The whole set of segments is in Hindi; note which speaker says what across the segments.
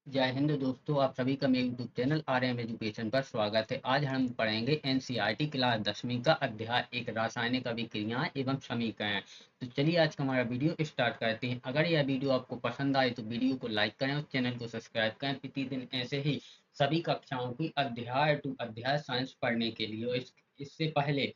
Speaker 1: जय हिंद दोस्तों, आप सभी का मेरे यूट्यूब चैनल आरएम एजुकेशन पर स्वागत है। आज हम पढ़ेंगे एनसीईआरटी क्लास 10वीं का अध्याय एक रासायनिक अभिक्रियाएं एवं समीकरण। तो चलिए आज का हमारा वीडियो स्टार्ट करते हैं। अगर यह वीडियो आपको पसंद आए तो वीडियो को लाइक करें और चैनल को सब्सक्राइब करें प्रतिदिन ऐसे ही सभी कक्षाओं की अध्याय टू अध्याय साइंस पढ़ने के लिए। और इससे पहले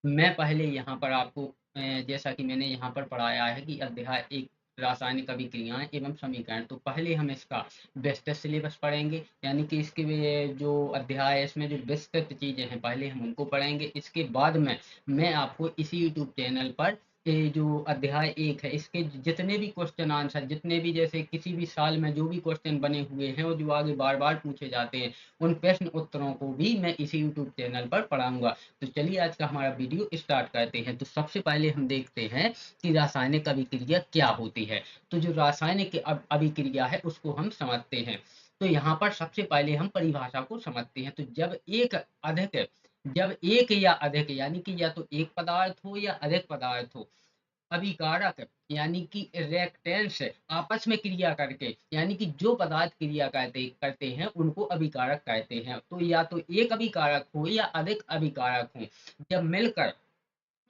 Speaker 1: मैं यहाँ पर आपको जैसा कि मैंने यहाँ पर पढ़ाया है कि अध्याय एक रासायनिक अभिक्रियाएं एवं समीकरण। तो पहले हम इसका विस्तृत सिलेबस पढ़ेंगे, यानी कि इसके जो अध्याय है इसमें जो विस्तृत चीजें हैं पहले हम उनको पढ़ेंगे। इसके बाद में मैं आपको इसी यूट्यूब चैनल पर ये जो अध्याय एक है इसके जितने भी क्वेश्चन आंसर, जितने भी जैसे किसी भी साल में जो भी क्वेश्चन बने हुए हैं और जो आगे बार बार पूछे जाते हैं उन प्रश्न उत्तरों को भी मैं इसी यूट्यूब चैनल पर पढ़ाऊंगा। तो चलिए आज का हमारा वीडियो स्टार्ट करते हैं। तो सबसे पहले हम देखते हैं कि रासायनिक अभिक्रिया क्या होती है। तो जो रासायनिक अभिक्रिया है उसको हम समझते हैं। तो यहाँ पर सबसे पहले हम परिभाषा को समझते हैं। तो जब एक या अधिक यानी कि या तो एक पदार्थ हो या अधिक पदार्थ हो अभिकारक यानी कि रिएक्टेंट्स आपस में क्रिया करके, यानी कि जो पदार्थ क्रिया करते करते हैं उनको अभिकारक कहते हैं। तो या तो एक अभिकारक हो या अधिक अभिकारक हो, जब मिलकर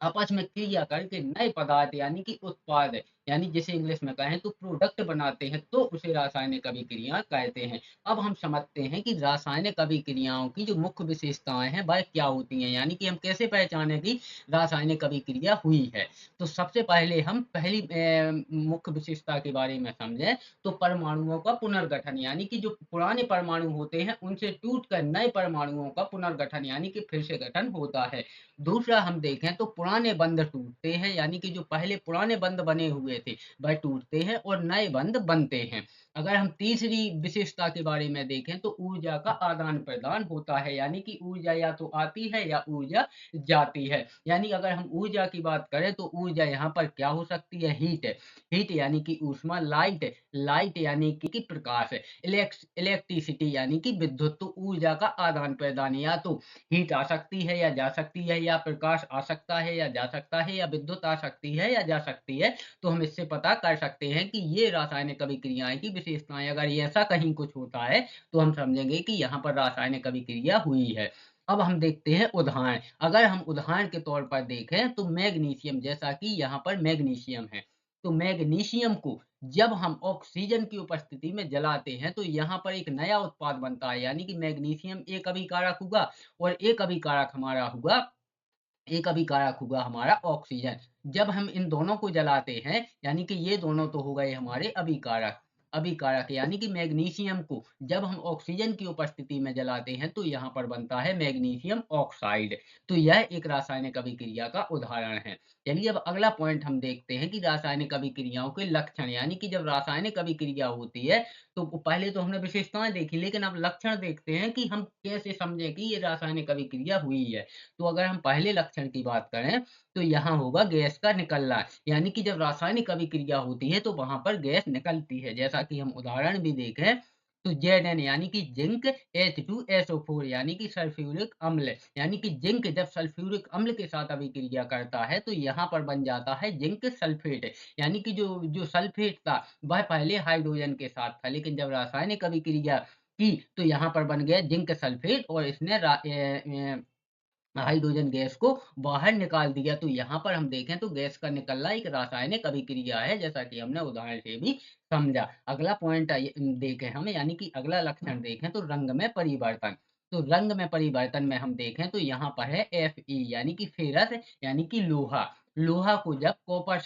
Speaker 1: आपस में क्रिया करके नए पदार्थ यानी कि उत्पाद, यानी जिसे इंग्लिश में कहें तो प्रोडक्ट बनाते हैं, तो उसे रासायनिक अभिक्रिया कहते हैं। अब हम समझते हैं कि रासायनिक अभिक्रियाओं की जो मुख्य विशेषताएं हैं वह क्या होती हैं, यानी कि हम कैसे पहचाने कि रासायनिक अभिक्रिया हुई है। तो सबसे पहले हम पहली मुख्य विशेषता के बारे में समझें तो परमाणुओं का पुनर्गठन, यानी कि जो पुराने परमाणु होते हैं उनसे टूटकर नए परमाणुओं का पुनर्गठन यानी कि फिर से गठन होता है। दूसरा हम देखें तो पुराने बंध टूटते हैं, यानी कि जो पहले पुराने बंध बने हुए थे वह टूटते हैं और नए बंध बनते हैं। अगर हम तीसरी विशेषता के बारे में देखें तो ऊर्जा का आदान प्रदान होता है, यानी कि ऊर्जा या तो आती है या ऊर्जा जाती है। यानी अगर हम ऊर्जा की बात करें तो ऊर्जा यहाँ पर क्या हो सकती है, हीट यानी कि ऊष्मा, लाइट यानी कि प्रकाश, इलेक्ट्रिसिटी यानी कि विद्युत। तो ऊर्जा का आदान प्रदान या तो हीट आ सकती है या जा सकती है, या प्रकाश आ सकता है या जा सकता है, या विद्युत आ सकती है या जा सकती है। तो हम इससे पता कर सकते हैं कि ये रासायनिक अभिक्रियाएं की विशेषताएं। अगर ये ऐसा कहीं कुछ होता है तो हम समझेंगे कि यहाँ पर रासायनिक अभिक्रिया हुई है। अब हम देखते हैं उदाहरण। अगर हम उदाहरण के तौर पर देखें तो मैग्नीशियम, जैसा कि यहाँ पर मैग्नीशियम है, तो मैग्नीशियम को जब हम ऑक्सीजन की उपस्थिति में जलाते हैं तो यहाँ पर एक नया उत्पाद बनता है, यानी कि मैग्नीशियम एक अभिकारक हुआ और एक अभिकारक हुआ हमारा ऑक्सीजन। जब हम इन दोनों को जलाते हैं, यानी कि ये दोनों तो हो गए हमारे अभिकारक, यानी कि मैग्नीशियम को जब हम ऑक्सीजन की उपस्थिति में जलाते हैं तो यहाँ पर बनता है मैग्नीशियम ऑक्साइड। तो यह एक रासायनिक अभिक्रिया का उदाहरण है। चलिए अब अगला पॉइंट हम देखते हैं कि रासायनिक अभिक्रियाओं के लक्षण, यानी कि जब रासायनिक अभिक्रिया होती है तो पहले तो हमने विशेषताएं देखी, लेकिन अब लक्षण देखते हैं कि हम कैसे समझें कि ये रासायनिक अभिक्रिया हुई है। तो अगर हम पहले लक्षण की बात करें तो यहाँ होगा गैस का निकलना, यानी कि जब रासायनिक अभिक्रिया होती है तो वहां पर गैस निकलती है। जैसा कि हम उदाहरण भी देखें तो Zn यानी कि जिंक, H2SO4 यानी कि सल्फ्यूरिक अम्ल, यानी कि जिंक जब सल्फ्यूरिक अम्ल के साथ अभिक्रिया करता है तो यहाँ पर बन जाता है जिंक सल्फेट। यानी कि जो जो सल्फेट था वह पहले हाइड्रोजन के साथ था, लेकिन जब रासायनिक अभिक्रिया की तो यहाँ पर बन गया जिंक सल्फेट और इसने हाइड्रोजन गैस को बाहर निकाल दिया। तो यहाँ पर हम देखें तो गैस का निकलना एक रासायनिक अभिक्रिया है, जैसा कि हमने उदाहरण से भी समझा। अगला पॉइंट देखें हम, यानी कि अगला लक्षण देखें तो रंग में परिवर्तन। तो रंग में परिवर्तन में हम देखें तो यहाँ पर है Fe यानी कि फेरस, यानी कि लोहा। लोहा को जब कॉपर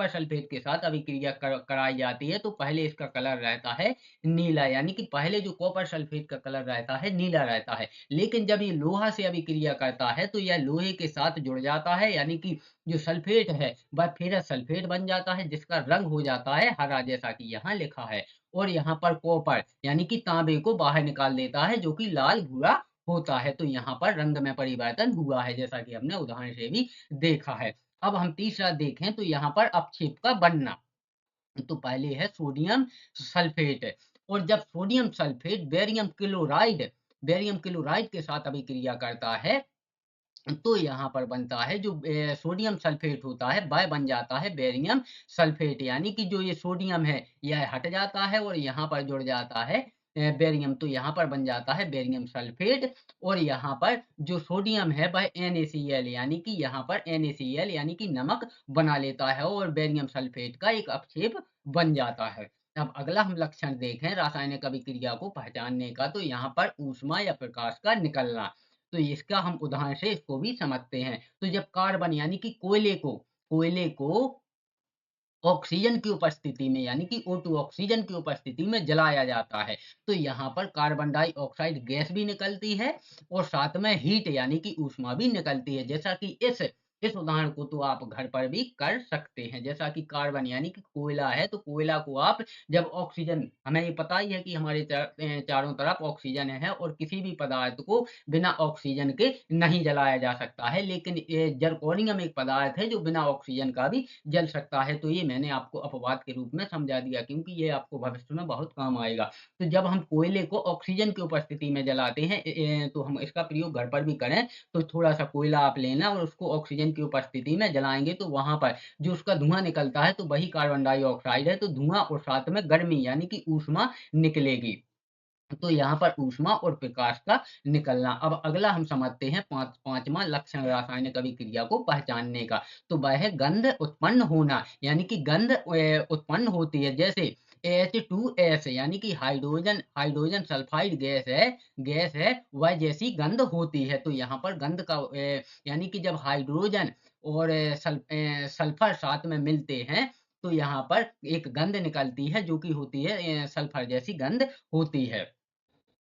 Speaker 1: सल्फेट के साथ अभिक्रिया कराई जाती है तो पहले इसका कलर रहता है नीला, यानी कि पहले जो कॉपर सल्फेट का कलर रहता है नीला रहता है, लेकिन जब ये लोहा से अभिक्रिया करता है तो यह लोहे के साथ जुड़ जाता है, यानी कि जो सल्फेट है वह फेरस सल्फेट बन जाता है जिसका रंग हो जाता है हरा, जैसा कि यहाँ लिखा है। और यहाँ पर कॉपर यानी कि तांबे को बाहर निकाल देता है जो कि लाल भूरा होता है। तो यहाँ पर रंग में परिवर्तन हुआ है, जैसा कि हमने उदाहरण से भी देखा है। अब हम तीसरा देखें तो यहाँ पर अपक्षेप का बनना। तो पहले है सोडियम सल्फेट, और जब सोडियम सल्फेट बेरियम क्लोराइड के साथ अभिक्रिया करता है तो यहाँ पर बनता है जो सोडियम सल्फेट होता है वह बन जाता है बेरियम सल्फेट, यानी कि जो ये सोडियम है यह हट जाता है और यहाँ पर जुड़ जाता है बेरियम, तो यहाँ पर बन जाता है बेरियम सल्फेट। और यहाँ पर जो सोडियम है वह NaCl, यानी कि यहाँ पर NaCl यानी कि नमक बना लेता है और बेरियम सल्फेट का एक अपक्षेप बन जाता है। अब अगला हम लक्षण देखें रासायनिक अभिक्रिया को पहचानने का, तो यहाँ पर ऊष्मा या प्रकाश का निकलना। तो इसका हम उदाहरण से इसको भी समझते हैं। तो जब कार्बन यानी कि कोयले को ऑक्सीजन की उपस्थिति में यानी कि O2 ऑक्सीजन की उपस्थिति में जलाया जाता है, तो यहाँ पर कार्बन डाइऑक्साइड गैस भी निकलती है और साथ में हीट यानी कि ऊष्मा भी निकलती है। जैसा कि इस उदाहरण को तो आप घर पर भी कर सकते हैं। जैसा कि कार्बन यानी कि कोयला है, तो कोयला को आप जब ऑक्सीजन, हमें ये पता ही है कि हमारे चारों तरफ ऑक्सीजन है और किसी भी पदार्थ को बिना ऑक्सीजन के नहीं जलाया जा सकता है। लेकिन जरकोनियम एक पदार्थ है जो बिना ऑक्सीजन का भी जल सकता है। तो ये मैंने आपको अपवाद के रूप में समझा दिया, क्योंकि ये आपको भविष्य में बहुत काम आएगा। तो जब हम कोयले को ऑक्सीजन की उपस्थिति में जलाते हैं, तो हम इसका प्रयोग घर पर भी करें, तो थोड़ा-सा कोयला आप लेना और उसको ऑक्सीजन की उपस्थिति में जलाएँगे, तो वहाँ पर जो उसका धुआँ निकलता है, तो वही कार्बन डाइऑक्साइड है, तो धुआँ और साथ में गर्मी यानी कि ऊष्मा निकलेगी। तो यहाँ पर ऊष्मा और प्रकाश का निकलना। अब अगला हम समझते हैं पाँचवाँ लक्षण रासायनिक अभिक्रिया को पहचानने का, तो वह है गंध उत्पन्न होना, यानी कि गंध उत्पन्न होती है। जैसे H2S यानी कि हाइड्रोजन हाइड्रोजन सल्फाइड गैस है, वह जैसी गंध होती है। तो यहाँ पर गंध का यानी कि जब हाइड्रोजन और सल्फर साथ में मिलते हैं, तो यहाँ पर एक गंध निकलती है जो कि होती है सल्फर जैसी गंध होती है।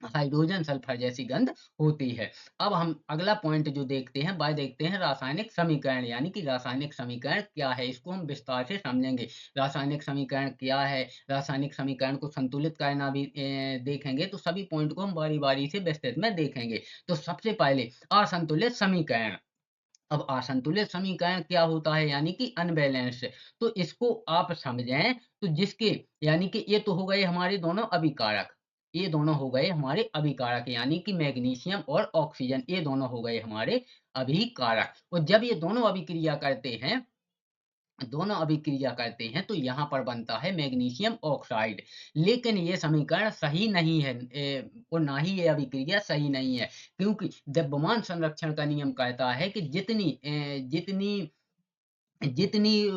Speaker 1: हाइड्रोजन सल्फर जैसी गंध होती है। अब हम अगला पॉइंट जो देखते हैं वह देखते हैं रासायनिक समीकरण, यानी कि रासायनिक समीकरण क्या है, इसको हम विस्तार से समझेंगे। रासायनिक समीकरण क्या है, रासायनिक समीकरण को संतुलित करना भी देखेंगे, तो सभी पॉइंट को हम बारी-बारी से विस्तृत में देखेंगे। तो सबसे पहले असंतुलित समीकरण। अब असंतुलित समीकरण क्या होता है, यानी कि अनबैलेंस्ड। तो इसको आप समझें, तो जिसके यानी कि ये तो हो गए हमारे दोनों अभिकारक, ये दोनों हो गए हमारे अभिकारक, यानी कि मैग्नीशियम और ऑक्सीजन, ये दोनों हो गए हमारे अभिकारक। और जब ये दोनों अभिक्रिया करते हैं, तो यहाँ पर बनता है मैग्नीशियम ऑक्साइड। लेकिन ये समीकरण सही नहीं है, और ना ही ये अभिक्रिया सही नहीं है, क्योंकि द्रव्यमान संरक्षण का नियम कहता है कि जितनी जितनी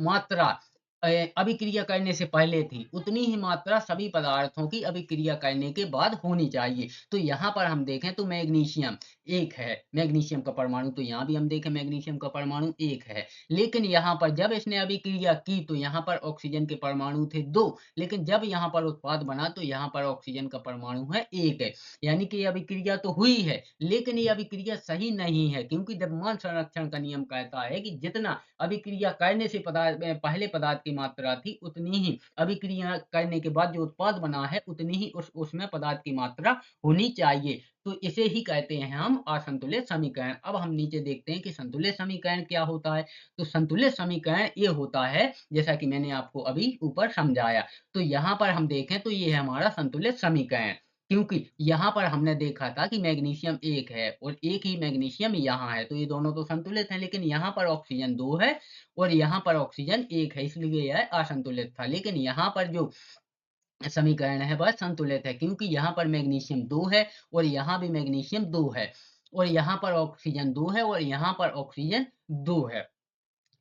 Speaker 1: मात्रा अभिक्रिया करने से पहले थी, उतनी ही मात्रा सभी पदार्थों की अभिक्रिया करने के बाद होनी चाहिए। तो यहाँ पर हम देखें तो मैग्नीशियम 1 है, मैग्नीशियम का परमाणु, तो यहाँ भी हम देखें मैग्नीशियम का परमाणु 1 है। लेकिन यहाँ पर जब इसने अभिक्रिया की, तो यहाँ पर ऑक्सीजन के परमाणु थे 2, लेकिन जब यहाँ पर उत्पाद बना, तो यहाँ पर ऑक्सीजन का परमाणु है 1 है। यानी कि ये अभिक्रिया तो हुई है, लेकिन ये अभिक्रिया सही नहीं है, क्योंकि द्रव्यमान संरक्षण का नियम कहता है कि जितना अभिक्रिया करने से पहले पदार्थ की मात्रा थी, उतनी ही अभिक्रिया करने के बाद जो उत्पाद बना है, उतनी ही उसमें पदार्थ की मात्रा होनी चाहिए। तो इसे ही कहते हैं हम असंतुलित समीकरण। अब हम नीचे देखते हैं कि संतुलित समीकरण क्या होता है। तो संतुलित समीकरण ये होता है, जैसा कि मैंने आपको अभी ऊपर समझाया। तो यहाँ पर हम देखें तो ये है हमारा संतुलित समीकरण। क्योंकि यहाँ पर हमने देखा था कि मैग्नीशियम 1 है और 1 ही मैग्नीशियम यहाँ है, तो ये दोनों तो संतुलित हैं, लेकिन यहाँ पर ऑक्सीजन 2 है और यहाँ पर ऑक्सीजन 1 है, इसलिए यह असंतुलित था। लेकिन यहाँ पर जो समीकरण है वह संतुलित है, क्योंकि यहाँ पर मैग्नीशियम 2 है और यहाँ भी मैग्नीशियम 2 है और यहाँ पर ऑक्सीजन 2 है और यहाँ पर ऑक्सीजन 2 है।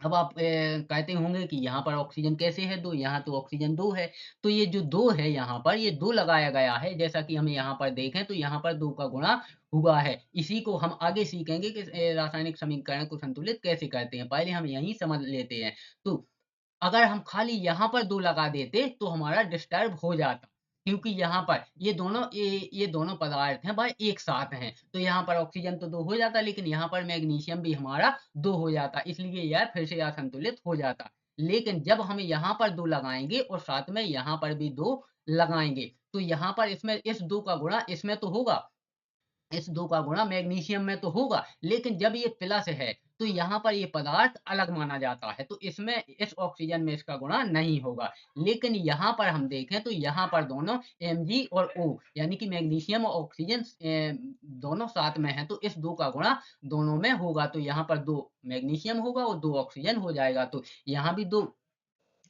Speaker 1: अब आप कहते होंगे कि यहाँ पर ऑक्सीजन कैसे है 2, यहाँ तो ऑक्सीजन 2 है। तो ये जो 2 है यहाँ पर, ये 2 लगाया गया है, जैसा कि हम यहाँ पर देखें तो यहाँ पर 2 का गुणा हुआ है। इसी को हम आगे सीखेंगे कि रासायनिक समीकरण को संतुलित कैसे करते हैं। पहले हम यहीं समझ लेते हैं। तो अगर हम खाली यहाँ पर 2 लगा देते, तो हमारा डिस्टर्ब हो जाता। क्योंकि यहाँ पर ये दोनों पदार्थ हैं वह एक साथ हैं। तो यहाँ पर ऑक्सीजन तो 2 हो जाता, लेकिन यहाँ पर मैग्नीशियम भी हमारा 2 हो जाता, इसलिए यह फिर से असंतुलित हो जाता। लेकिन जब हम यहाँ पर 2 लगाएँगे और साथ में यहाँ पर भी 2 लगाएँगे, तो यहाँ पर इसमें इस 2 का गुणा इसमें तो होगा। इस 2 का गुणा मैग्नीशियम में तो होगा, लेकिन जब ये प्लस है, तो यहाँ पर ये पदार्थ अलग माना जाता है, तो इसमें इस ऑक्सीजन में इसका गुणा नहीं होगा। लेकिन यहाँ पर हम देखें तो यहाँ पर दोनों Mg और O यानी कि मैग्नीशियम और ऑक्सीजन दोनों साथ में हैं, तो इस 2 का गुणा दोनों में होगा, तो यहाँ पर 2 मैग्नीशियम होगा और 2 ऑक्सीजन हो जाएगा। तो यहाँ भी 2,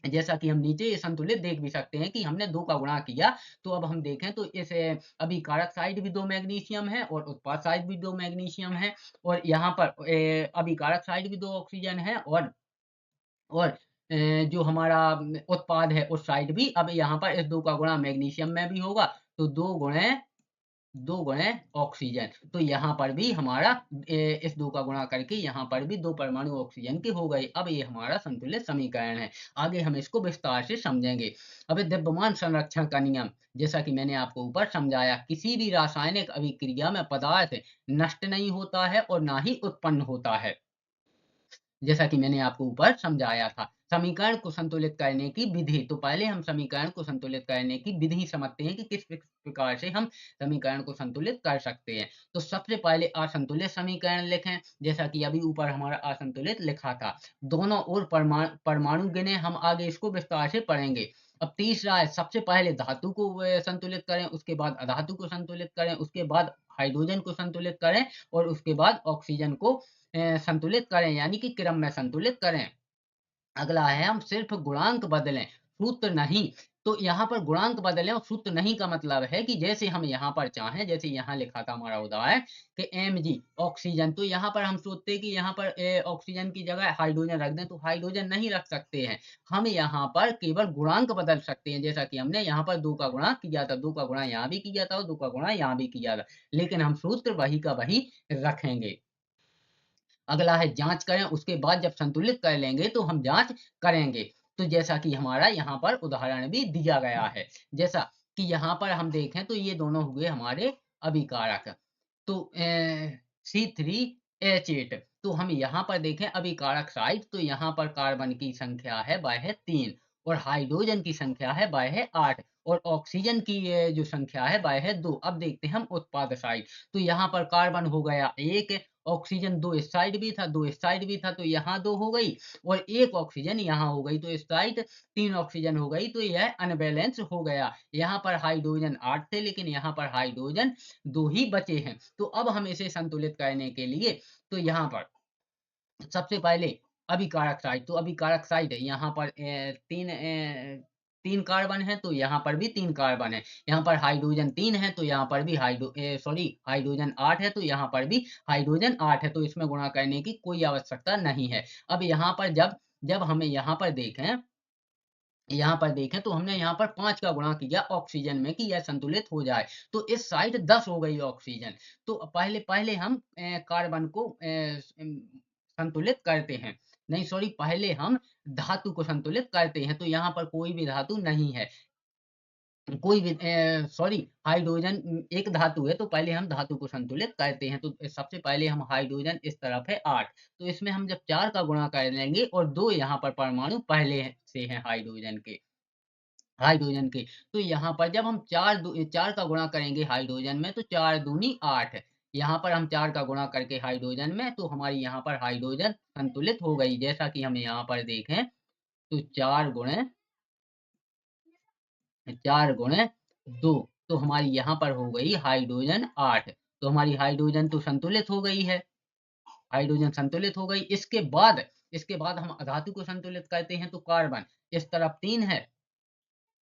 Speaker 1: जैसा कि हम नीचे ये संतुलित देख भी सकते हैं कि हमने 2 का गुणा किया, तो अब हम देखें तो इस अभिकारक साइड भी 2 मैग्नीशियम है और उत्पाद साइड भी 2 मैग्नीशियम है और यहाँ पर अभिकारक साइड भी 2 ऑक्सीजन है और जो हमारा उत्पाद है उस साइड भी, अब यहाँ पर इस 2 का गुणा मैग्नीशियम में भी होगा, तो 2 गुणे ऑक्सीजन। तो यहाँ पर भी हमारा इस 2 का गुणा करके यहाँ पर भी 2 परमाणु ऑक्सीजन के हो गए। अब ये हमारा संतुलित समीकरण है। आगे हम इसको विस्तार से समझेंगे। अब द्रव्यमान संरक्षण का नियम, जैसा कि मैंने आपको ऊपर समझाया, किसी भी रासायनिक अभिक्रिया में पदार्थ नष्ट नहीं होता है और ना ही उत्पन्न होता है। जैसा कि मैंने आपको ऊपर समझाया था। समीकरण को संतुलित करने की विधि, तो पहले हम समीकरण को संतुलित करने की विधि समझते हैं कि किस प्रकार से हम समीकरण को संतुलित कर सकते हैं। तो सबसे पहले असंतुलित समीकरण लिखें, जैसा कि अभी ऊपर हमारा असंतुलित लिखा था। दोनों ओर परमाणु गिने, हम आगे इसको विस्तार से पढ़ेंगे। अब तीसरा है, सबसे पहले धातु को संतुलित करें, उसके बाद अधातु को संतुलित करें, उसके बाद हाइड्रोजन को संतुलित करें और उसके बाद ऑक्सीजन को संतुलित करें, यानी कि क्रम में संतुलित करें। अगला है, हम सिर्फ गुणांक बदलें, सूत्र नहीं। तो यहाँ पर गुणांक बदलें और सूत्र नहीं का मतलब है कि जैसे हम यहाँ पर चाहें, जैसे यहाँ लिखा था हमारा उदाहरण कि Mg ऑक्सीजन, तो यहाँ पर हम सोचते हैं कि यहाँ पर ऑक्सीजन की जगह हाइड्रोजन रख दें, तो हाइड्रोजन नहीं रख सकते हैं। हम यहाँ पर केवल गुणांक बदल सकते हैं, जैसा कि हमने यहाँ पर 2 का गुणा किया था, 2 का गुणा यहाँ भी किया था और 2 का गुणा यहाँ भी किया था, लेकिन हम सूत्र वही का वही रखेंगे। अगला है जाँच करें, उसके बाद जब संतुलित कर लेंगे तो हम जाँच करेंगे। तो जैसा कि हमारा यहाँ पर उदाहरण भी दिया गया है। जैसा कि यहाँ पर हम देखें तो ये दोनों हुए हमारे अभिकारक। तो C3H8, तो हम यहाँ पर देखें अभिकारक साइड, तो यहाँ पर कार्बन की संख्या है वह है 3 और हाइड्रोजन की संख्या है वह है 8 और ऑक्सीजन की जो संख्या है वह है 2। अब देखते हैं हम उत्पाद साइड, तो यहाँ पर कार्बन हो गया 1, ऑक्सीजन 2 इस साइड भी था, 2 इस साइड भी था, तो यहाँ 2 हो गई और 1 ऑक्सीजन यहाँ हो गई, तो इस साइड 3 ऑक्सीजन हो गई, तो यह अनबैलेंस हो गया। यहाँ पर हाइड्रोजन 8 थे, लेकिन यहाँ पर हाइड्रोजन 2 ही बचे हैं। तो अब हम इसे संतुलित करने के लिए, तो यहाँ पर सबसे पहले अभिकारक साइड, तो अभिकारक साइड है, यहाँ पर 3 कार्बन है, तो यहाँ पर भी 3 कार्बन है। यहाँ पर हाइड्रोजन 3 है, तो यहाँ पर भी हाइड्रोजन 8 है, तो यहाँ पर भी हाइड्रोजन 8 है, तो इसमें गुणा करने की कोई आवश्यकता नहीं है। अब यहाँ पर जब जब हमें यहाँ पर देखें तो हमने यहाँ पर 5 का गुणा किया ऑक्सीजन में कि यह संतुलित हो जाए, तो इस साइड 10 हो गई ऑक्सीजन। तो पहले पहले हम कार्बन को संतुलित करते हैं, नहीं सॉरी, पहले हम धातु को संतुलित करते हैं, तो यहाँ पर कोई भी धातु नहीं है, कोई भी सॉरी, हाइड्रोजन एक धातु है, तो पहले हम धातु को संतुलित करते हैं। तो सबसे पहले हम हाइड्रोजन इस तरफ है 8, तो इसमें हम जब 4 का गुणा कर लेंगे और 2 यहाँ पर परमाणु पहले से हैं हाइड्रोजन के, तो यहाँ पर जब हम 4 का गुणा करेंगे हाइड्रोजन में, तो 4 दूनी 8, यहाँ पर हम 4 का गुणा करके हाइड्रोजन में, तो हमारी यहाँ पर हाइड्रोजन संतुलित हो गई। जैसा कि हम यहाँ पर देखें तो 4 गुणे 2, तो हमारी यहाँ पर हो गई हाइड्रोजन 8, तो हमारी हाइड्रोजन तो संतुलित हो गई है, हाइड्रोजन संतुलित हो गई। इसके बाद हम धातु को संतुलित करते हैं, तो कार्बन इस तरफ 3 है,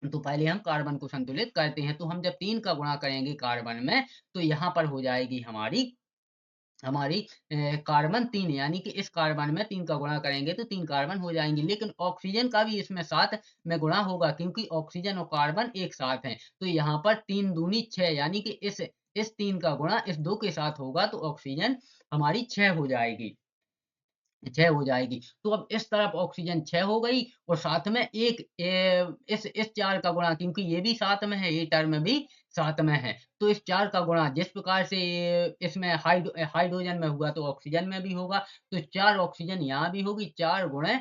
Speaker 1: तो पहले हम कार्बन को संतुलित करते हैं, तो हम जब 3 का गुणा करेंगे कार्बन में, तो यहाँ पर हो जाएगी हमारी हमारी कार्बन 3, यानी कि इस कार्बन में 3 का गुणा करेंगे तो 3 कार्बन हो जाएंगे, लेकिन ऑक्सीजन का भी इसमें साथ में गुणा होगा, क्योंकि ऑक्सीजन और कार्बन एक साथ हैं, तो यहाँ पर 3 दूनी 6, यानी कि इस 3 का गुणा इस 2 के साथ होगा, तो ऑक्सीजन हमारी 6 हो जाएगी, 6 हो जाएगी। तो अब इस तरफ ऑक्सीजन 6 हो गई और साथ में एक इस 4 का गुणा, क्योंकि ये भी साथ में है, ये टर्म भी साथ में है, तो इस 4 का गुणा जिस प्रकार से इसमें हाइड्रोजन में हुआ तो ऑक्सीजन में भी होगा, तो 4 ऑक्सीजन यहाँ भी होगी, 4 गुणे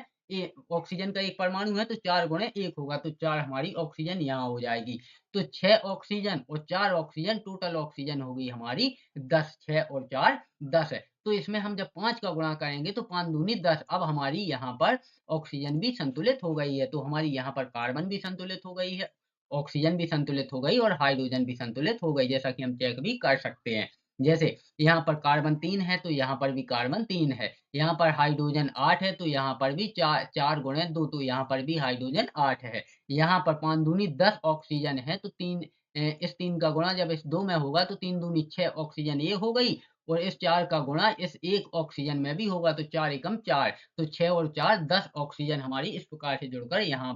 Speaker 1: ऑक्सीजन का एक परमाणु है तो 4 गुणे 1 होगा तो 4 हमारी ऑक्सीजन यहाँ हो जाएगी। तो 6 ऑक्सीजन और 4 ऑक्सीजन टोटल ऑक्सीजन हो गई हमारी 10, 6 और 4 10 है। तो इसमें हम जब 5 का गुणा करेंगे तो 5 दूनी 10। अब हमारी यहाँ पर ऑक्सीजन भी संतुलित हो गई है, तो हमारी यहाँ पर कार्बन भी संतुलित हो गई है, ऑक्सीजन भी संतुलित हो गई और हाइड्रोजन भी संतुलित हो गई, जैसा कि हम चेक भी कर सकते हैं। जैसे यहाँ पर कार्बन 3 है तो यहाँ पर भी कार्बन 3 है। यहाँ पर हाइड्रोजन 8 है तो यहाँ पर भी 4 गुणे 2 तो यहाँ पर भी हाइड्रोजन 8 है। यहाँ पर 5 दूनी 10 ऑक्सीजन है तो 3 इस 3 का गुणा जब इस 2 में होगा तो 3 दूनी 6 ऑक्सीजन ये हो गई और इस 4 का गुणा इस 1 ऑक्सीजन में भी होगा तो 4 एकम 4 तो 6 और 4 10 ऑक्सीजन हमारी इस प्रकार से जुड़कर यहाँ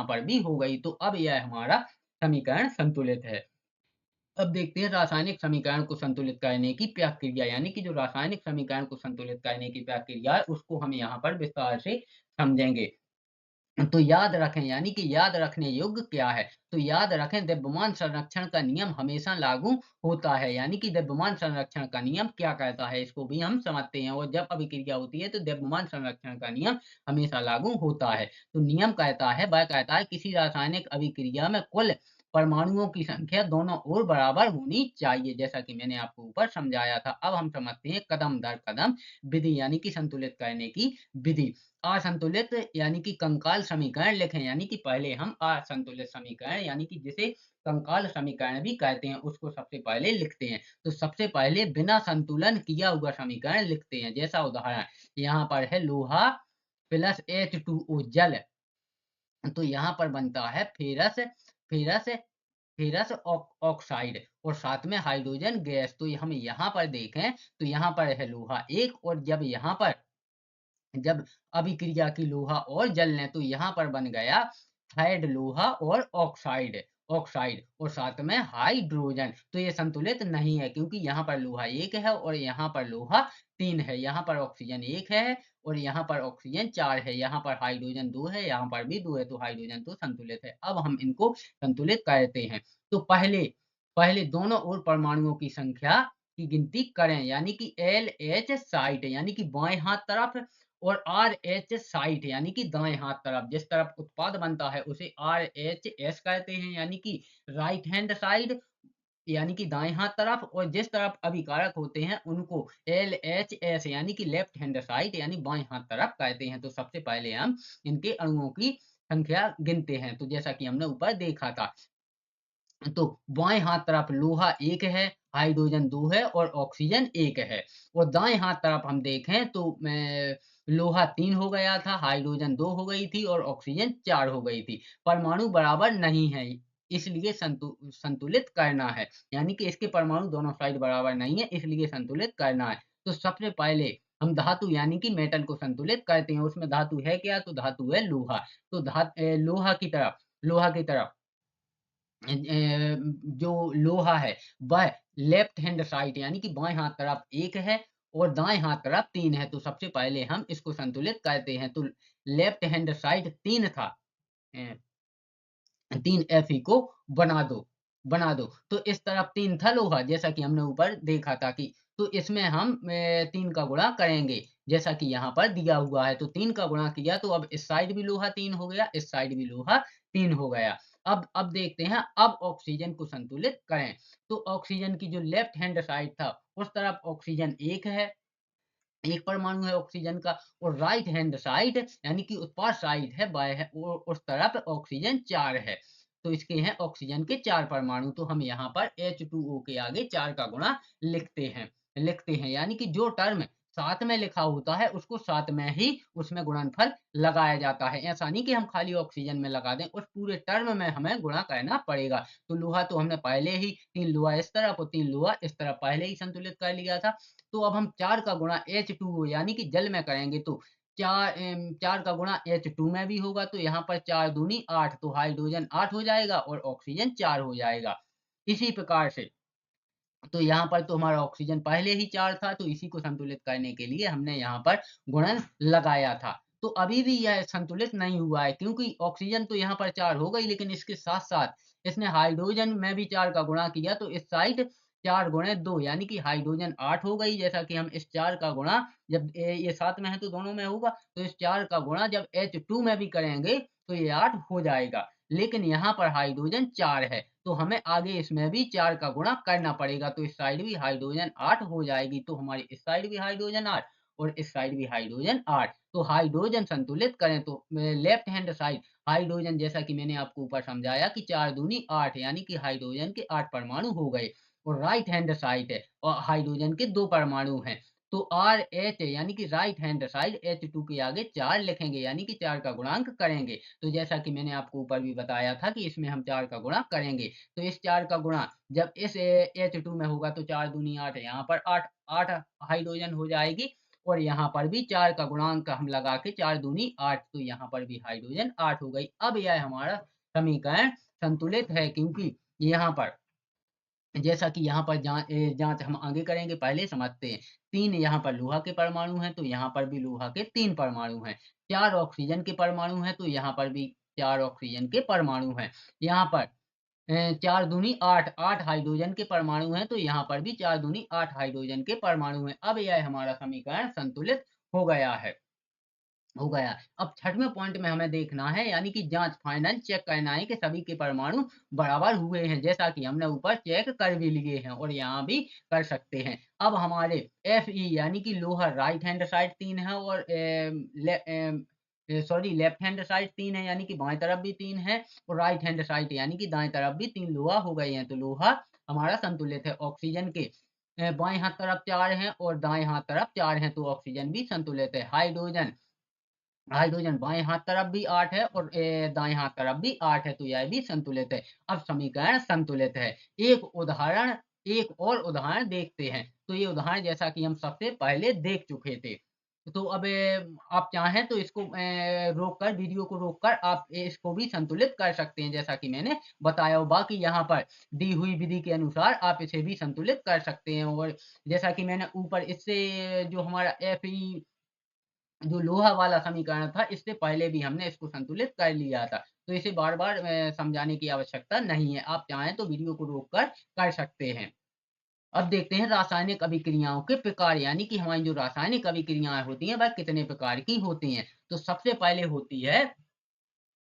Speaker 1: पर भी हो गई। तो अब यह हमारा समीकरण संतुलित है। अब देखते हैं रासायनिक समीकरण को संतुलित करने की प्रक्रिया, यानी कि जो रासायनिक समीकरण को संतुलित करने की प्रक्रिया है उसको हम यहाँ पर विस्तार से समझेंगे। तो याद रखें, यानी कि याद रखने योग्य क्या है? तो याद रखें द्रव्यमान संरक्षण का नियम हमेशा लागू होता है, यानी कि द्रव्यमान संरक्षण का नियम क्या कहता है इसको भी हम समझते हैं। और जब अभिक्रिया होती है तो द्रव्यमान संरक्षण का नियम हमेशा लागू होता है। तो नियम कहता है, वह कहता है किसी रासायनिक अभिक्रिया में कुल परमाणुओं की संख्या दोनों ओर बराबर होनी चाहिए, जैसा कि मैंने आपको ऊपर समझाया था। अब हम समझते हैं कदम दर कदम विधि, यानी कि संतुलित करने की विधि। असंतुलित यानी कि कंकाल समीकरण लिखें, यानी कि पहले हम असंतुलित समीकरण यानी कि जिसे कंकाल समीकरण भी कहते हैं उसको सबसे पहले लिखते हैं। तो सबसे पहले बिना संतुलन किया हुआ समीकरण लिखते हैं। जैसा उदाहरण यहाँ पर है लोहा प्लस H2O जल, तो यहाँ पर बनता है फेरस फेरस फेरस ऑक्साइड और साथ में हाइड्रोजन गैस। तो हम यहाँ पर देखें तो यहाँ पर है लोहा 1 और जब अभिक्रिया की लोहा और जल लें तो यहाँ पर बन गया थाइड लोहा और ऑक्साइड ऑक्साइड और साथ में हाइड्रोजन। तो ये संतुलित नहीं है क्योंकि यहाँ पर लोहा 1 है और यहाँ पर लोहा 3 है, यहाँ पर ऑक्सीजन 1 है और यहाँ पर ऑक्सीजन 4 है, यहाँ पर हाइड्रोजन 2 है, यहाँ पर भी 2 है, तो हाइड्रोजन तो संतुलित है। अब हम इनको संतुलित करते हैं। तो पहले पहले दोनों ओर परमाणुओं की संख्या की गिनती करें, यानी कि LH साइट यानी कि बाएं हाथ तरफ और RH साइट यानी कि दाएं हाथ तरफ, जिस तरफ उत्पाद बनता है उसे RHS कहते हैं, यानी कि राइट हैंड साइड यानी कि दाएं हाथ तरफ, और जिस तरफ अभिकारक होते हैं उनको LHS यानी कि लेफ्ट हैंड साइड यानी बाएं हाथ तरफ कहते हैं। तो सबसे पहले हम इनके अणुओं की संख्या गिनते हैं। तो जैसा कि हमने ऊपर देखा था, तो बाएं हाथ तरफ लोहा 1 है, हाइड्रोजन 2 है और ऑक्सीजन 1 है। और दाएं हाथ तरफ हम देखें तो लोहा 3 हो गया था, हाइड्रोजन 2 हो गई थी और ऑक्सीजन 4 हो गई थी। परमाणु बराबर नहीं है, इसलिए संतुलित करना है, यानी कि इसके परमाणु दोनों साइड बराबर नहीं है, इसलिए संतुलित करना है। तो सबसे पहले हम धातु यानी कि मेटल को संतुलित करते हैं। उसमें धातु है क्या? तो धातु है लोहा। तो लोहा की तरफ जो लोहा है वह लेफ्ट हैंड साइड यानी कि बाएं हाथ तरफ 1 है और दाएं हाथ तरफ 3 है। तो सबसे पहले हम इसको संतुलित करते हैं। तो लेफ्ट हैंड साइड 3 था, 3 Fe को बना दो तो इस तरफ 3 था लोहा, जैसा कि हमने ऊपर देखा था कि तो इसमें हम 3 का गुणा करेंगे जैसा कि यहाँ पर दिया हुआ है। तो 3 का गुणा किया तो अब इस साइड भी लोहा 3 हो गया, इस साइड भी लोहा 3 हो गया। अब देखते हैं, अब ऑक्सीजन को संतुलित करें। तो ऑक्सीजन की जो लेफ्ट हैंड साइड था उस तरफ ऑक्सीजन 1 है, 1 परमाणु है ऑक्सीजन का, और राइट हैंड साइड यानी कि उत्पाद साइड है बाएं है और उस तरफ ऑक्सीजन 4 है। तो इसके हैं ऑक्सीजन के 4 परमाणु। तो हम यहाँ पर H2O के आगे 4 का गुणा लिखते हैं, यानी कि जो टर्म साथ में लिखा होता है उसको साथ में ही उसमें गुणनफल लगाया जाता है। ऐसा नहीं कि हम खाली ऑक्सीजन में लगा दें, उस पूरे टर्म में हमें गुणा करना पड़ेगा। तो लोहा तो हमने पहले ही 3 लोहा इस तरफ और 3 लोहा इस तरफ पहले ही संतुलित कर लिया था। तो अब हम 4 का गुणा H2O यानी कि जल में करेंगे तो 4 का गुणा H2 में भी होगा, तो यहाँ पर 4 दूनी 8, तो हाइड्रोजन 8 हो जाएगा और ऑक्सीजन 4 हो जाएगा। इसी प्रकार से तो यहाँ पर तो हमारा ऑक्सीजन पहले ही 4 था, तो इसी को संतुलित करने के लिए हमने यहाँ पर गुणन लगाया था। तो अभी भी यह संतुलित नहीं हुआ है क्योंकि ऑक्सीजन तो यहाँ पर 4 हो गई, लेकिन इसके साथ-साथ इसने हाइड्रोजन में भी 4 का गुणा किया, तो इस साइड 4 गुणे 2 यानी कि हाइड्रोजन 8 हो गई। जैसा कि हम इस 4 का गुणा जब ये साथ में है तो दोनों में होगा, तो इस 4 का गुणा जब H2 में भी करेंगे तो ये 8 हो जाएगा। लेकिन यहाँ पर हाइड्रोजन 4 है, तो हमें आगे इसमें भी 4 का गुणा करना पड़ेगा, तो इस साइड भी हाइड्रोजन 8 हो जाएगी। तो हमारी इस साइड भी हाइड्रोजन 8 और इस साइड भी हाइड्रोजन 8। तो हाइड्रोजन संतुलित करें तो लेफ्ट हैंड साइड हाइड्रोजन, जैसा कि मैंने आपको ऊपर समझाया कि 4 दूनी 8 यानी कि हाइड्रोजन के 8 परमाणु हो गए। और राइट हैंड साइड है और हाइड्रोजन के 2 परमाणु हैं। तो RH यानी कि राइट हैंड साइड H2 के आगे 4 लिखेंगे यानी कि 4 का गुणांक करेंगे। तो जैसा कि मैंने आपको ऊपर भी बताया था कि इसमें हम 4 का गुणा करेंगे। तो इस 4 का गुणा जब इस H2 में होगा तो 4 दूनी 8 यहाँ पर 8 हाइड्रोजन हो जाएगी और यहाँ पर भी 4 का गुणांक हम लगा के 4 दूनी 8, तो यहाँ पर भी हाइड्रोजन 8 हो गई। अब यह हमारा समीकरण संतुलित है, क्योंकि यहाँ पर जैसा कि यहाँ पर जाँच हम आगे करेंगे, पहले समझते हैं। 3 यहाँ पर लोहा के परमाणु हैं, तो यहाँ पर भी लोहा के 3 परमाणु हैं। 4 ऑक्सीजन के परमाणु हैं, तो यहाँ पर भी 4 ऑक्सीजन के परमाणु हैं। यहाँ पर 4 दूनी 8, 8 हाइड्रोजन के परमाणु हैं, तो यहाँ पर भी 4 दूनी 8 हाइड्रोजन के परमाणु हैं। अब यह हमारा समीकरण संतुलित हो गया है। हो गया। अब 6वें पॉइंट में हमें देखना है, यानी कि जाँच फाइनल चेक करना है कि सभी के परमाणु बराबर हुए हैं, जैसा कि हमने ऊपर चेक कर भी लिए हैं और यहाँ भी कर सकते हैं। अब हमारे Fe यानी कि लोहा राइट हैंड साइड 3 है और लेफ्ट हैंड साइड 3 है, यानी कि बाएँ तरफ भी 3 है और राइट हैंड साइड यानी कि दाएँ तरफ भी 3 लोहा हो गए हैं। तो लोहा हमारा संतुलित है। ऑक्सीजन के बाएँ हाथ तरफ 4 हैं और दाएँ हाथ तरफ 4 हैं, तो ऑक्सीजन भी संतुलित है। हाइड्रोजन हाइड्रोजन बाएँ हाथ तरफ भी 8 है और दाएँ हाथ तरफ भी 8 है, तो यह भी संतुलित है। अब समीकरण संतुलित है। एक और उदाहरण देखते हैं। तो ये उदाहरण जैसा कि हम सबसे पहले देख चुके थे। तो अब आप चाहें तो इसको रोककर वीडियो को रोककर आप इसको भी संतुलित कर सकते हैं, जैसा कि मैंने बताया हो। बाकी यहाँ पर दी हुई विधि के अनुसार आप इसे भी संतुलित कर सकते हैं और जैसा कि मैंने ऊपर इससे जो हमारा Fe जो लोहा वाला समीकरण था, इससे पहले भी हमने इसको संतुलित कर लिया था। तो इसे बार-बार समझाने की आवश्यकता नहीं है। आप चाहें तो वीडियो को रोककर कर सकते हैं। अब देखते हैं रासायनिक अभिक्रियाओं के प्रकार, यानी कि हमारी जो रासायनिक अभिक्रियाएँ होती हैं, वह कितने प्रकार की होती हैं। तो सबसे पहले होती है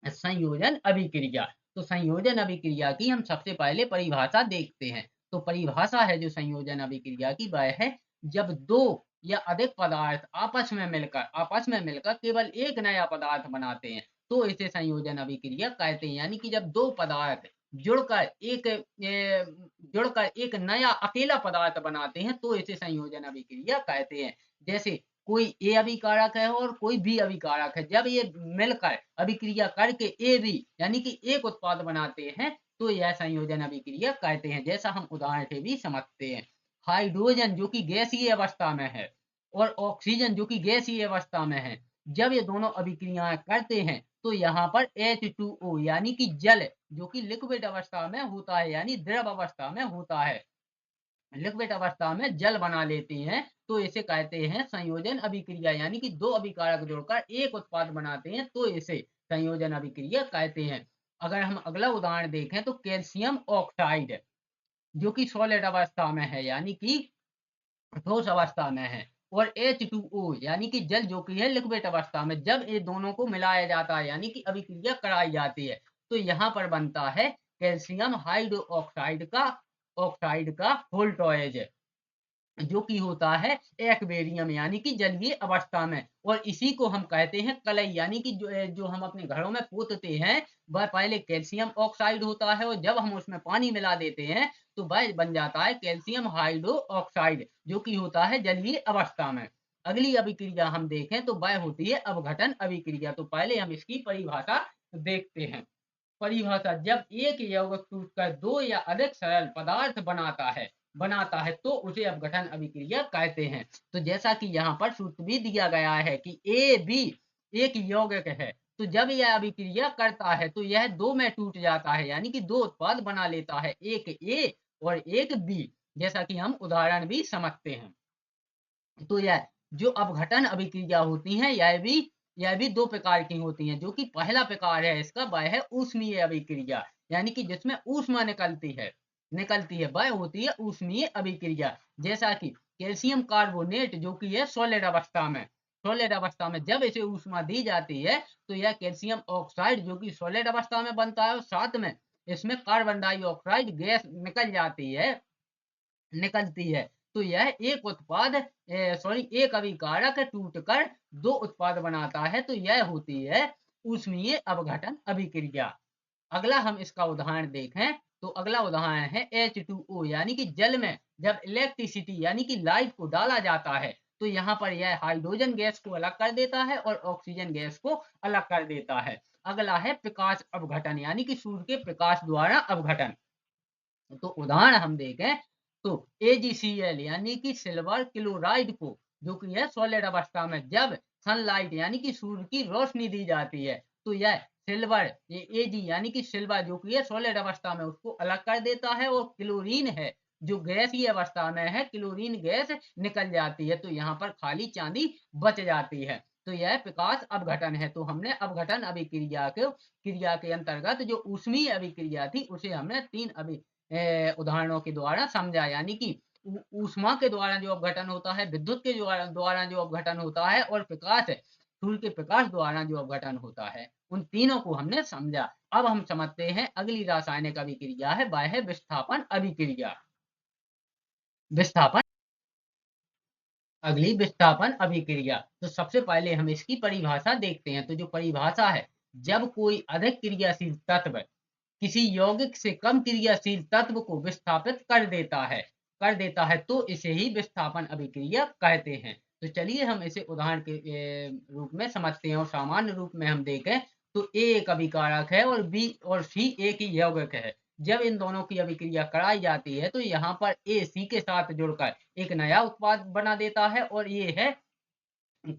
Speaker 1: संयोजन अभिक्रिया। तो संयोजन अभिक्रिया की हम सबसे पहले परिभाषा देखते हैं। तो परिभाषा है जो संयोजन अभिक्रिया की, वह है जब 2 या अधिक पदार्थ आपस में मिलकर केवल एक नया पदार्थ बनाते हैं, तो इसे संयोजन अभिक्रिया कहते हैं। यानी कि जब 2 पदार्थ जुड़कर एक नया अकेला पदार्थ बनाते हैं, तो इसे संयोजन अभिक्रिया कहते हैं। जैसे कोई ए अभिकारक है और कोई बी अभिकारक है। जब ये मिलकर अभिक्रिया करके ए बी यानी कि एक उत्पाद बनाते हैं, तो यह संयोजन अभिक्रिया कहते हैं। जैसा हम उदाहरण से भी समझते हैं। हाइड्रोजन जो कि गैसीय अवस्था में है और ऑक्सीजन जो कि गैसीय अवस्था में है, जब ये दोनों अभिक्रियाएं करते हैं, तो यहाँ पर H2O यानी कि जल जो कि लिक्विड अवस्था में होता है, यानी द्रव अवस्था में होता है, लिक्विड अवस्था में जल बना लेते हैं, तो इसे कहते हैं संयोजन अभिक्रिया। यानी कि 2 अभिकारक जुड़कर एक उत्पाद बनाते हैं, तो इसे संयोजन अभिक्रिया कहते हैं। अगर हम अगला उदाहरण देखें तो कैल्शियम ऑक्साइड जो कि सॉलिड अवस्था में है, यानी कि ठोस अवस्था में है, और H2O यानी कि जल जो कि है लिक्विड अवस्था में, जब ये दोनों को मिलाया जाता है यानी कि अभिक्रिया कराई जाती है, तो यहाँ पर बनता है कैल्शियम हाइड्रोक्साइड का वोल्टॉइज, जो कि होता है एक्वेरियम यानी कि जलीय अवस्था में, और इसी को हम कहते हैं कलई। यानी कि जो हम अपने घरों में पोतते हैं, वह पहले कैल्शियम ऑक्साइड होता है और जब हम उसमें पानी मिला देते हैं, तो वह बन जाता है कैल्शियम हाइड्रो ऑक्साइड, जो कि होता है जलीय अवस्था में। अगली अभिक्रिया हम देखें तो वह होती है अपघटन अभिक्रिया। तो पहले हम इसकी परिभाषा देखते हैं। परिभाषा: जब एक यौगिक टूटकर 2 या अधिक सरल पदार्थ बनाता है, तो उसे अपघटन अभिक्रिया कहते हैं। तो जैसा कि यहाँ पर सूत्र भी दिया गया है कि ए बी एक यौगिक है, तो जब यह अभिक्रिया करता है तो यह 2 में टूट जाता है, यानी कि 2 उत्पाद बना लेता है, एक ए और एक बी, जैसा कि हम उदाहरण भी समझते हैं। तो यह जो अपघटन अभिक्रिया होती हैं, यह भी 2 प्रकार की होती हैं। जो कि पहला प्रकार है इसका, वह है ऊष्मीय अभिक्रिया, यानी कि जिसमें ऊष्मा निकलती है। निकलती है वह होती है ऊष्मीय अभिक्रिया। जैसा कि कैल्शियम कार्बोनेट जो कि है सॉलिड अवस्था में, सॉलिड अवस्था में जब इसे ऊष्मा दी जाती है तो यह कैल्शियम ऑक्साइड जो कि सॉलिड अवस्था में बनता है और साथ में इसमें कार्बन डाइऑक्साइड गैस निकल जाती है, निकलती है। तो यह एक उत्पाद एक अभिकारक टूटकर दो उत्पाद बनाता है, तो यह होती है ऊष्मीय अपघटन अभिक्रिया। अगला हम इसका उदाहरण देखें तो अगला उदाहरण है H2O यानी कि जल में जब इलेक्ट्रिसिटी यानी कि लाइट को डाला जाता है तो यहाँ पर यह हाइड्रोजन गैस को अलग कर देता है और ऑक्सीजन गैस को अलग कर देता है। अगला है प्रकाश अपघटन यानी कि सूर्य के प्रकाश द्वारा अपघटन। तो उदाहरण हम देखें तो AgCl यानी कि सिल्वर क्लोराइड को जो कि है सॉलिड अवस्था में जब सनलाइट यानी कि सूर्य की रोशनी दी जाती है तो यह सिल्वर Ag यानी कि सिल्वर जो कि है सॉलिड अवस्था में उसको अलग कर देता है और क्लोरीन है जो गैसीय अवस्था में है क्लोरीन गैस निकल जाती है, तो यहाँ पर खाली चांदी बच जाती है। तो यह प्रकाश अपघटन है। तो हमने अपघटन अभिक्रिया के क्रिया के अंतर्गत जो ऊष्मीय अभिक्रिया थी उसे हमने तीन उदाहरणों के द्वारा समझा, यानी कि ऊष्मा के द्वारा जो अपघटन होता है, विद्युत के द्वारा जो अपघटन होता है और प्रकाश सूर्य के प्रकाश द्वारा जो अपघटन होता है, उन तीनों को हमने समझा। अब हम समझते हैं अगली रासायनिक अभिक्रिया है वह है विस्थापन अभिक्रिया। विस्थापन अगली विस्थापन अभिक्रिया। तो सबसे पहले हम इसकी परिभाषा देखते हैं। तो जो परिभाषा है, जब कोई अधिक क्रियाशील तत्व किसी यौगिक से कम क्रियाशील तत्व को विस्थापित कर देता है तो इसे ही विस्थापन अभिक्रिया कहते हैं। तो चलिए हम इसे उदाहरण के रूप में समझते हैं और सामान्य रूप में हम देखें तो ए एक अभिकारक है और बी और सी एक ही यौगिक है। जब इन दोनों की अभिक्रिया कराई जाती है तो यहाँ पर ए सी के साथ जुड़कर एक नया उत्पाद बना देता है और ये है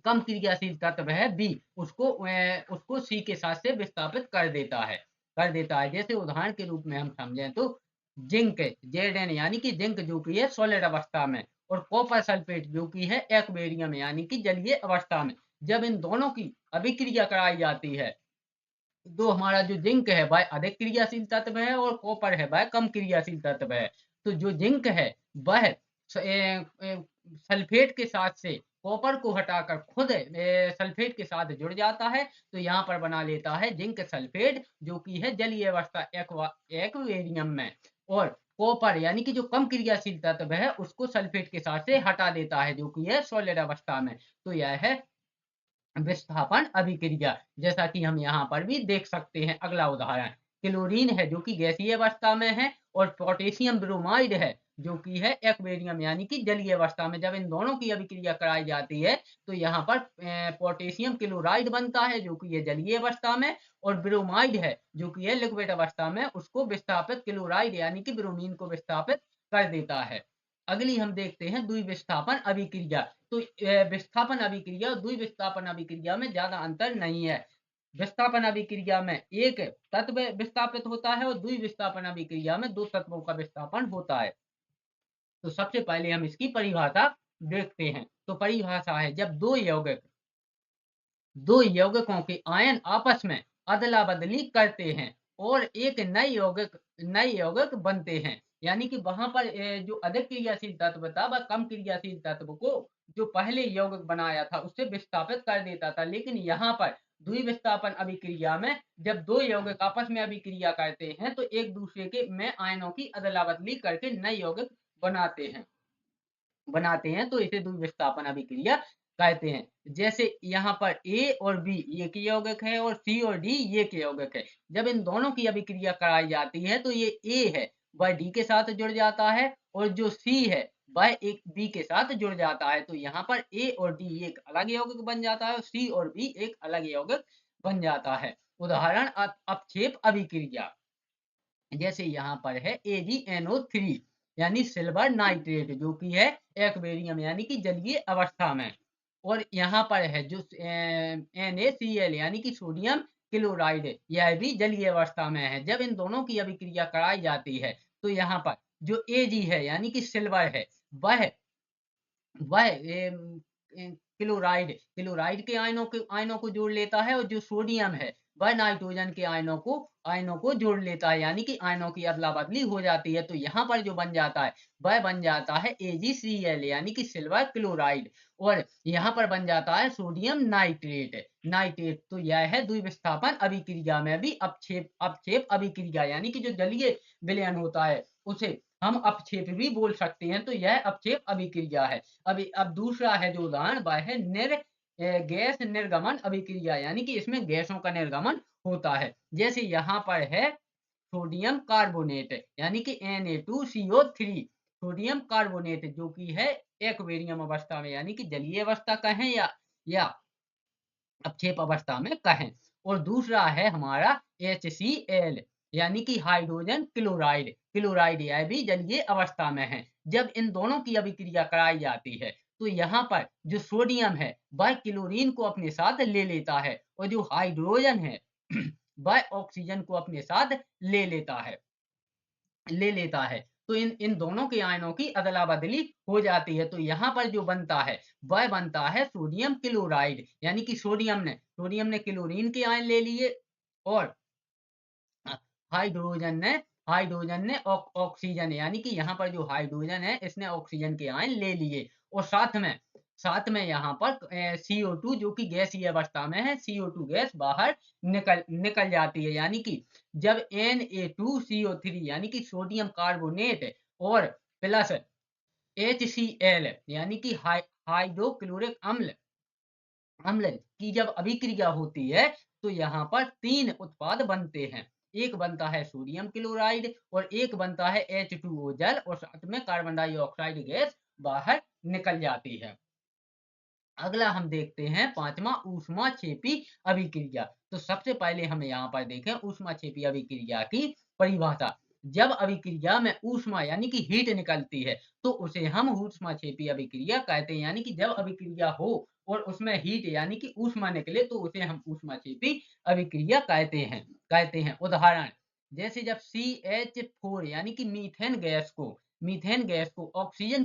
Speaker 1: कम क्रियाशील तत्व है बी, उसको सी के साथ से विस्थापित कर देता है। जैसे उदाहरण के रूप में हम समझें तो जिंक Zn यानी कि जिंक जो कि है सॉलिड अवस्था में और कॉपर सल्फेट जो कि है एक्वेरियम यानी कि जलीय अवस्था में, जब इन दोनों की अभिक्रिया कराई जाती है तो हमारा जो जिंक है वह अधिक क्रियाशील तत्व है और कॉपर है वह कम क्रियाशील तत्व है। तो जो जिंक है वह सल्फेट के साथ से कॉपर को हटाकर खुद सल्फेट के साथ जुड़ जाता है, तो यहाँ पर बना लेता है जिंक सल्फेट जो कि है जलीय अवस्था एक्वेरियम में, और कॉपर यानी कि जो कम क्रियाशील तत्व है उसको सल्फेट के साथ से हटा देता है जो कि है सॉलिड अवस्था में। तो यह है विस्थापन अभिक्रिया, जैसा कि हम यहाँ पर भी देख सकते हैं। अगला उदाहरण क्लोरीन है जो कि गैसीय अवस्था में है और पोटेशियम ब्रोमाइड है जो कि है एक्वेरियम यानी कि जलीय अवस्था में। जब इन दोनों की अभिक्रिया कराई जाती है तो यहाँ पर पोटेशियम क्लोराइड बनता है जो कि ये जलीय अवस्था में, और ब्रोमाइड है जो कि है लिक्विड अवस्था में, उसको विस्थापित क्लोराइड यानी कि ब्रोमीन को विस्थापित कर देता है। अगली हम देखते हैं द्विविस्थापन अभिक्रिया। तो विस्थापन अभिक्रिया और द्विविस्थापन अभिक्रिया में ज्यादा अंतर नहीं है। विस्थापन अभिक्रिया में एक तत्व विस्थापित होता है और द्विविस्थापन अभिक्रिया में दो तत्वों का विस्थापन होता है। तो सबसे पहले हम इसकी परिभाषा देखते हैं। तो परिभाषा है जब दो यौगिकों के आयन आपस में अदला बदली करते हैं और एक नए यौगिक बनते हैं, यानी कि वहां पर जो अधिक क्रियाशील तत्व था वह कम क्रियाशील तत्व को जो पहले यौगिक बनाया था उससे विस्थापित कर देता था। लेकिन यहाँ पर द्विविस्थापन अभिक्रिया में जब दो यौगिक आपस में अभिक्रिया करते हैं तो एक दूसरे के में आयनों की अदला बदली करके नए यौगिक बनाते हैं, तो इसे द्विविस्थापन अभिक्रिया कहते हैं। जैसे यहाँ पर ए और बी ये के यौगिक है और सी और डी ये के यौगिक है। जब इन दोनों की अभिक्रिया कराई जाती है तो ये ए है वह डी के साथ जुड़ जाता है और जो सी है वह एक बी के साथ जुड़ जाता है। तो यहाँ पर ए और डी एक अलग यौगिक बन जाता है और सी और बी एक अलग यौगिक बन जाता है। उदाहरण अपक्षेप अभिक्रिया, जैसे यहाँ पर है AgNO3 यानी सिल्वर नाइट्रेट जो कि है एक्वेरियम यानी कि जलीय अवस्था में, और यहाँ पर है जो NaCl यानी कि सोडियम क्लोराइड, यह भी जलीय अवस्था में है। जब इन दोनों की अभिक्रिया कराई जाती है तो यहाँ पर जो Ag है यानी कि सिल्वर है वह वह क्लोराइड के आयनों को जोड़ लेता है और जो सोडियम है वह नाइट्रोजन के आयनों को जोड़ लेता है, यानी कि आयनों की अदला बदली हो जाती है। तो यहाँ पर जो बन जाता है वह बन जाता है AgCl, यानी कि सिल्वर क्लोराइड। और यहाँ पर बन जाता है सोडियम नाइट्रेट। तो यह है द्विविस्थापन अभिक्रिया में भी अपक्षेप अपक्षेप अभिक्रिया, यानी कि जो जलीय विलयन होता है उसे हम अपक्षेप भी बोल सकते हैं। तो यह अपक्षेप अभिक्रिया है। अब दूसरा है जो उदाहरण, वह है गैस निर्गमन अभिक्रिया, यानी कि इसमें गैसों का निर्गमन होता है। जैसे यहाँ पर है सोडियम कार्बोनेट, यानी कि Na2CO3, सोडियम कार्बोनेट, जो कि है एक्वेरियम अवस्था में, यानी कि जलीय अवस्था कहें या अपक्षेप अवस्था में कहें। और दूसरा है हमारा HCl, यानी कि हाइड्रोजन क्लोराइड। यह भी जलीय अवस्था में है। जब इन दोनों की अभिक्रिया कराई जाती है तो यहाँ पर जो सोडियम है वह क्लोरीन को अपने साथ ले लेता है, और जो हाइड्रोजन है वह ऑक्सीजन को अपने साथ ले लेता है। तो इन इन दोनों के आयनों की अदला बदली हो जाती है। तो यहाँ पर जो बनता है वह बनता है सोडियम क्लोराइड, यानी कि सोडियम ने क्लोरीन के आयन ले लिए, और हाइड्रोजन ने ऑक्सीजन, यानी कि यहाँ पर जो हाइड्रोजन है इसने ऑक्सीजन के आयन ले लिए। और साथ में यहाँ पर CO2, जो कि गैसीय अवस्था में है, CO2 गैस बाहर निकल जाती है। यानी कि जब Na2CO3, यानी कि सोडियम कार्बोनेट, और प्लस HCl, यानी कि हाइड्रोक्लोरिक अम्ल की जब अभिक्रिया होती है तो यहाँ पर तीन उत्पाद बनते हैं। एक बनता है सोडियम क्लोराइड, और एक बनता है H2O जल, और साथ में कार्बन डाइऑक्साइड गैस बाहर निकल जाती है। अगला हम देखते हैं पांचवा, ऊष्माक्षेपी अभिक्रिया। तो सबसे पहले हम यहाँ पर देखें ऊष्माक्षेपी अभिक्रिया की परिभाषा। जब अभिक्रिया में ऊष्मा, यानी कि हीट निकलती है तो उसे हम ऊष्माक्षेपी अभिक्रिया कहते हैं। यानी कि जब अभिक्रिया हो और उसमें हीट, यानी कि ऊष्मा निकले, तो उसे हम ऊष्माक्षेपी अभिक्रिया कहते हैं। उदाहरण, जैसे जब CH4, यानी कि मीथेन गैस को ऑक्सीजन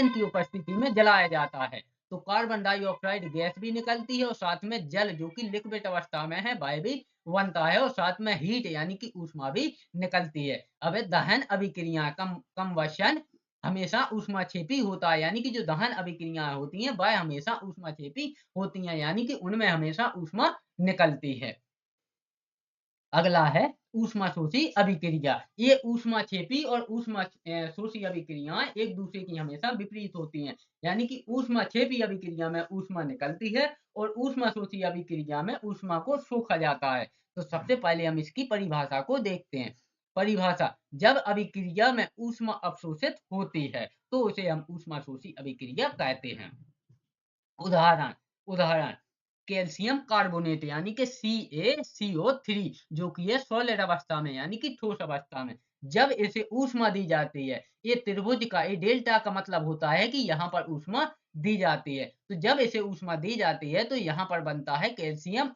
Speaker 1: की उपस्थिति में जलाया जाता है तो कार्बन डाइऑक्साइड गैस भी निकलती है, और साथ में जल, जो कि लिक्विड अवस्था में है, वह भी बनता है, और साथ में हीट, यानी कि ऊष्मा भी निकलती है। अब दहन अभिक्रिया कंबशन हमेशा ऊष्माक्षेपी होता है, यानी कि जो दहन अभिक्रियाएं होती हैं वह हमेशा ऊष्माक्षेपी होती हैं, यानी कि उनमें हमेशा ऊष्मा निकलती है। अगला है ऊष्मा शोषी अभिक्रिया। ये ऊष्माक्षेपी और ऊष्मा शोषी अभिक्रियाएं एक दूसरे की हमेशा विपरीत होती हैं। यानी कि ऊष्माक्षेपी अभिक्रिया में ऊष्मा निकलती है और ऊष्मा शोषी अभिक्रिया में ऊष्मा को सोखा जाता है। तो सबसे पहले हम इसकी परिभाषा को देखते हैं। परिभाषा, जब अभिक्रिया में ऊष्मा अवशोषित होती है तो उसे हम ऊष्मा शोषी अभिक्रिया कहते हैं। उदाहरण उदाहरण कैल्शियम कार्बोनेट, यानी कि CaCO3, जो कि है सॉलिड अवस्था में, यानी कि ठोस अवस्था में। जब इसे ऊष्मा दी जाती है, ये त्रिभुज का, ये डेल्टा का मतलब होता है कि यहाँ पर ऊष्मा दी जाती है। तो जब इसे ऊष्मा दी जाती है तो यहाँ पर बनता है कैल्शियम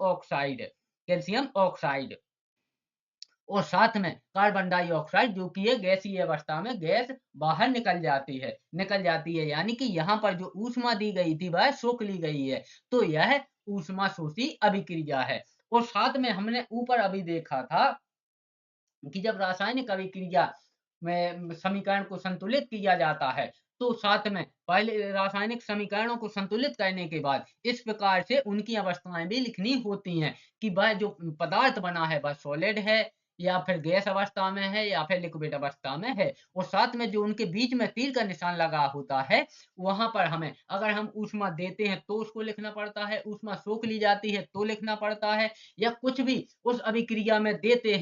Speaker 1: ऑक्साइड, और साथ में कार्बन डाइऑक्साइड, जो कि है गैसीय अवस्था में, गैस बाहर निकल जाती है। यानी कि यहाँ पर जो ऊष्मा दी गई थी वह सोख ली गई है। तो यह ऊष्मा शोषी अभिक्रिया है। और साथ में हमने ऊपर अभी देखा था कि जब रासायनिक अभिक्रिया में समीकरण को संतुलित किया जाता है तो साथ में पहले रासायनिक समीकरणों को संतुलित करने के बाद इस प्रकार से उनकी अवस्थाएं भी लिखनी होती हैं कि वह जो पदार्थ बना है वह सॉलिड है, या फिर गैस अवस्था में है, या फिर लिक्विड अवस्था में है। और साथ में जो उनके बीच में तीर का निशान लगा होता है, वहां पर हमें, अगर हम ऊष्मा देते हैं तो उसको लिखना पड़ता है, ऊष्मा सोख ली जाती है तो लिखना पड़ता है, या कुछ भी उस अभिक्रिया में देते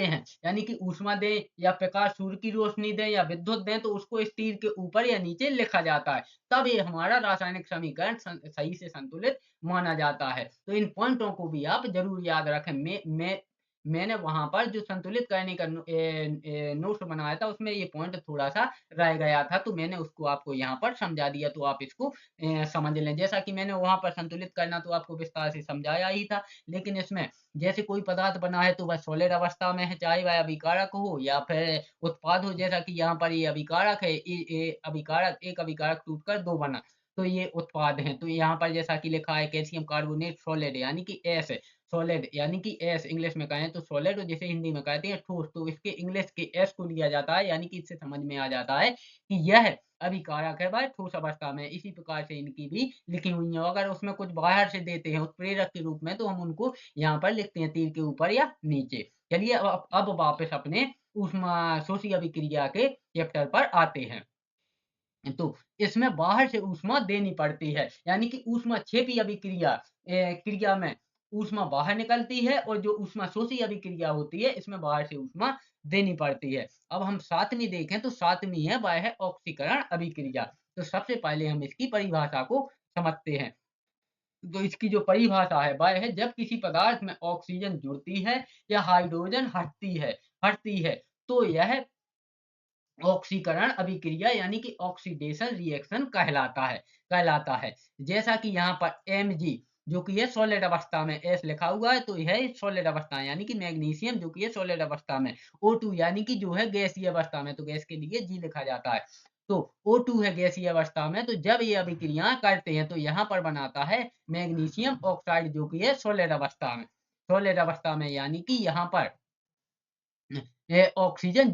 Speaker 1: हैं, यानी कि ऊष्मा दें या प्रकाश, सूर्य की रोशनी दें या विद्युत दें, तो उसको इस तीर के ऊपर या नीचे लिखा जाता है। तब ये हमारा रासायनिक समीकरण सही से संतुलित माना जाता है। तो इन पॉइंटों को भी आप जरूर याद रखें। मैंने वहां पर जो संतुलित करने का नोट्स बनाया था उसमें ये पॉइंट थोड़ा सा रह गया था, तो मैंने उसको आपको यहाँ पर समझा दिया, तो आप इसको समझ लें। जैसा कि मैंने वहां पर संतुलित करना तो आपको विस्तार से समझाया ही था, लेकिन इसमें जैसे कोई पदार्थ बना है तो वह सॉलिड अवस्था में है, चाहे वह अभिकारक हो या फिर उत्पाद हो। जैसा कि यहाँ पर ये अभिकारक है, एक अभिकारक टूटकर दो बना, तो ये उत्पाद हैं। तो यहाँ पर जैसा कि लिखा है कैल्शियम कार्बोनेट सॉलिड यानी कि एस, सॉलिड यानी कि एस इंग्लिश में कहें तो सॉलिड, और जिसे हिंदी में कहते हैं ठोस, तो इसके इंग्लिश के एस को लिया जाता है, यानी कि इससे समझ में आ जाता है कि यह अभिकारक है वह ठोस अवस्था में। इसी प्रकार से इनकी भी लिखी हुई है। अगर उसमें कुछ बाहर से देते हैं उत्प्रेरक के रूप में तो हम उनको यहाँ पर लिखते हैं तीर के ऊपर या नीचे। चलिए अब वापस अपने ऊष्माशोषी अभिक्रिया के चैप्टर पर आते हैं। तो इसमें बाहर से ऊष्मा देनी पड़ती है, यानी कि ऊष्माक्षेपी अभिक्रिया क्रिया में ऊष्मा बाहर निकलती है, और जो ऊष्माशोषी अभिक्रिया होती है इसमें बाहर से ऊष्मा देनी पड़ती है। अब हम 7वीं देखें तो 7वीं है वह है ऑक्सीकरण अभिक्रिया। तो सबसे पहले हम इसकी परिभाषा को समझते हैं। तो इसकी जो परिभाषा है वह है जब किसी पदार्थ में ऑक्सीजन जुड़ती है या हाइड्रोजन हटती है तो यह ऑक्सीकरण अभिक्रिया यानी कि ऑक्सीडेशन रिएक्शन कहलाता है। जैसा कि यहाँ पर Mg जो कि है सॉलिड अवस्था में, S लिखा हुआ है तो यह सॉलिड अवस्था यानी कि मैग्नीशियम जो कि है सॉलिड अवस्था में, O2 यानी कि जो है गैसीय अवस्था में, तो गैस के लिए G लिखा जाता है। तो O2 है गैसीय अवस्था में, तो जब ये अभिक्रियाएं करते हैं तो यहाँ पर बनाता है मैग्नीशियम ऑक्साइड जो कि है सॉलिड अवस्था में यानी कि यहाँ पर ऑक्सीजन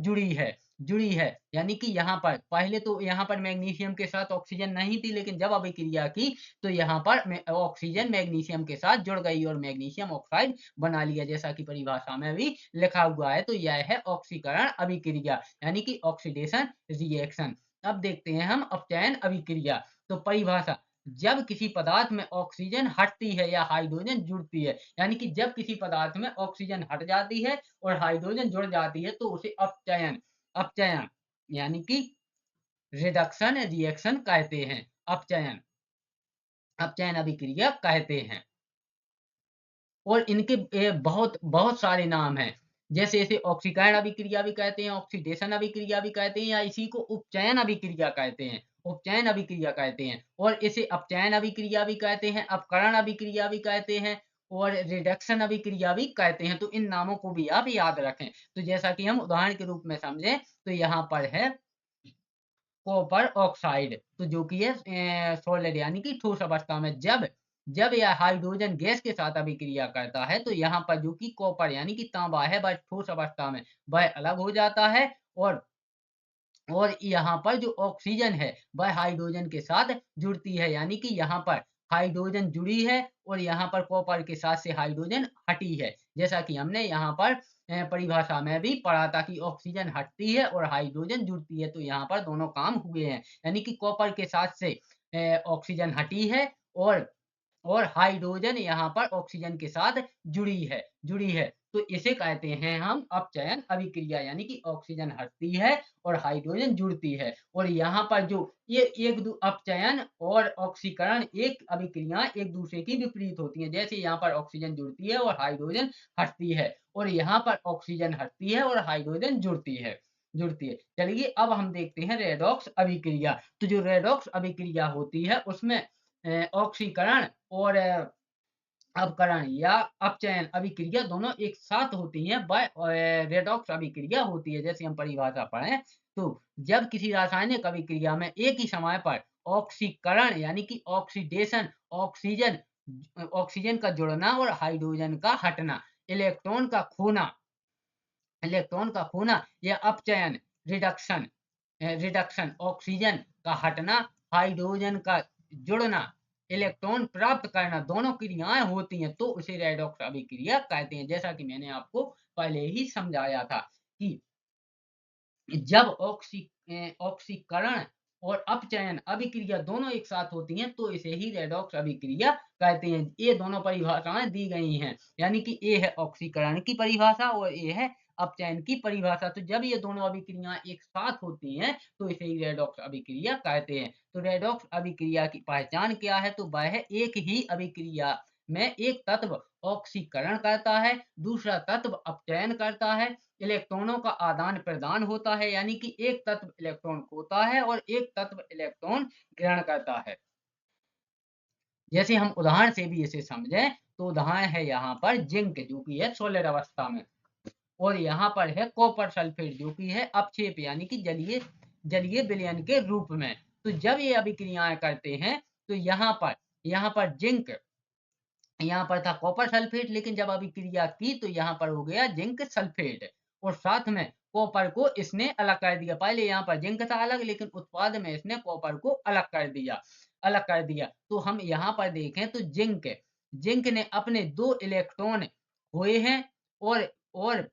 Speaker 1: जुड़ी है यानी कि यहाँ पर पहले तो यहाँ पर मैग्नीशियम के साथ ऑक्सीजन नहीं थी, लेकिन जब अभिक्रिया की तो यहाँ पर ऑक्सीजन मैग्नीशियम के साथ जुड़ गई और मैग्नीशियम ऑक्साइड बना लिया, जैसा कि परिभाषा में भी लिखा हुआ है। तो यह है ऑक्सीकरण अभिक्रिया यानी कि ऑक्सीडेशन रिएक्शन। अब देखते हैं हम अपचयन अभिक्रिया। तो परिभाषा, जब किसी पदार्थ में ऑक्सीजन हटती है या हाइड्रोजन जुड़ती है, यानी कि जब किसी पदार्थ में ऑक्सीजन हट जाती है और हाइड्रोजन जुड़ जाती है तो उसे अपचयन यानी कि रिडक्शन रिएक्शन कहते हैं। अपचयन अभिक्रिया कहते हैं। और इनके बहुत बहुत सारे नाम हैं, जैसे इसे ऑक्सीकरण अभिक्रिया भी कहते हैं, ऑक्सीडेशन अभिक्रिया भी कहते हैं, या इसी को उपचयन अभिक्रिया कहते हैं, और इसे अपचयन अभिक्रिया भी कहते हैं, अपकरण अभिक्रिया भी कहते हैं, और रिडक्शन अभिक्रिया भी कहते हैं। तो इन नामों को भी आप याद रखें। तो जैसा कि हम उदाहरण के रूप में समझें तो यहाँ पर है कॉपर ऑक्साइड, तो जो कि है सॉलिड यानी कि ठोस अवस्था में, जब यह हाइड्रोजन गैस के साथ अभिक्रिया करता है तो यहाँ पर जो कि कॉपर यानी कि तांबा है वह ठोस अवस्था में वह अलग हो जाता है, और यहाँ पर जो ऑक्सीजन है वह हाइड्रोजन के साथ जुड़ती है, यानी कि यहाँ पर हाइड्रोजन जुड़ी है और यहाँ पर कॉपर के साथ से हाइड्रोजन हटी है। जैसा कि हमने यहाँ पर परिभाषा में भी पढ़ा था कि ऑक्सीजन हटती है और हाइड्रोजन जुड़ती है, तो यहाँ पर दोनों काम हुए हैं, यानी कि कॉपर के साथ से ऑक्सीजन हटी है, और हाइड्रोजन यहाँ पर ऑक्सीजन के साथ जुड़ी है। तो इसे कहते हैं हम अपचयन अभिक्रिया, यानी कि ऑक्सीजन हटती है और हाइड्रोजन जुड़ती है, और यहाँ पर जो ये अपचयन और ऑक्सीकरण एक अभिक्रिया एक दूसरे की विपरीत होती हैं। जैसे यहाँ पर ऑक्सीजन जुड़ती है और हाइड्रोजन हटती है, और यहाँ पर ऑक्सीजन हटती है और हाइड्रोजन जुड़ती है। चलिए अब हम देखते हैं रेडॉक्स अभिक्रिया। तो जो रेडॉक्स अभिक्रिया होती है उसमें ऑक्सीकरण और अपकरण या अपचयन अभिक्रिया दोनों एक साथ होती हैं, रेडॉक्स अभिक्रिया होती है। जैसे हम परिभाषा पढ़ें तो जब किसी रासायनिक अभिक्रिया में एक ही समय पर ऑक्सीकरण यानी कि ऑक्सीडेशन ऑक्सीजन का जुड़ना और हाइड्रोजन का हटना, इलेक्ट्रॉन का खोना या अपचयन रिडक्शन ऑक्सीजन का हटना, हाइड्रोजन का जुड़ना, इलेक्ट्रॉन प्राप्त करना, दोनों क्रियाएं होती हैं तो उसे रेडॉक्स अभिक्रिया कहते हैं। जैसा कि मैंने आपको पहले ही समझाया था कि जब ऑक्सीकरण और अपचयन अभिक्रिया दोनों एक साथ होती हैं तो इसे ही रेडॉक्स अभिक्रिया कहते हैं। ये दोनों परिभाषाएं दी गई हैं, यानी कि ए है ऑक्सीकरण की परिभाषा और ए है अपचयन की परिभाषा। तो जब ये दोनों अभिक्रियाएं एक साथ होती हैं तो इसे ही रेडॉक्स अभिक्रिया कहते हैं। तो रेडॉक्स अभिक्रिया की पहचान क्या है? तो वह एक ही अभिक्रिया में एक तत्व ऑक्सीकरण करता है, दूसरा तत्व अपचयन करता है, इलेक्ट्रॉनों का आदान प्रदान होता है, यानी कि एक तत्व इलेक्ट्रॉन खोता है और एक तत्व इलेक्ट्रॉन ग्रहण करता है। जैसे हम उदाहरण से भी इसे समझें तो उदाहरण है यहाँ पर जिंक जो कि है सॉलिड अवस्था में, और यहाँ पर है कॉपर सल्फेट जो कि है अपक्षेप यानी कि जलीय विलयन के रूप में। तो जब ये अभिक्रियाएं करते हैं तो यहाँ पर जिंक, यहाँ पर था कॉपर सल्फेट, लेकिन जब अभिक्रिया की तो यहाँ पर हो गया जिंक सल्फेट, और साथ में कॉपर को इसने अलग कर दिया। पहले यहाँ पर जिंक था अलग, लेकिन उत्पाद में इसने कॉपर को अलग कर दिया। तो हम यहाँ पर देखें तो जिंक ने अपने 2 इलेक्ट्रॉन खोए हैं, और और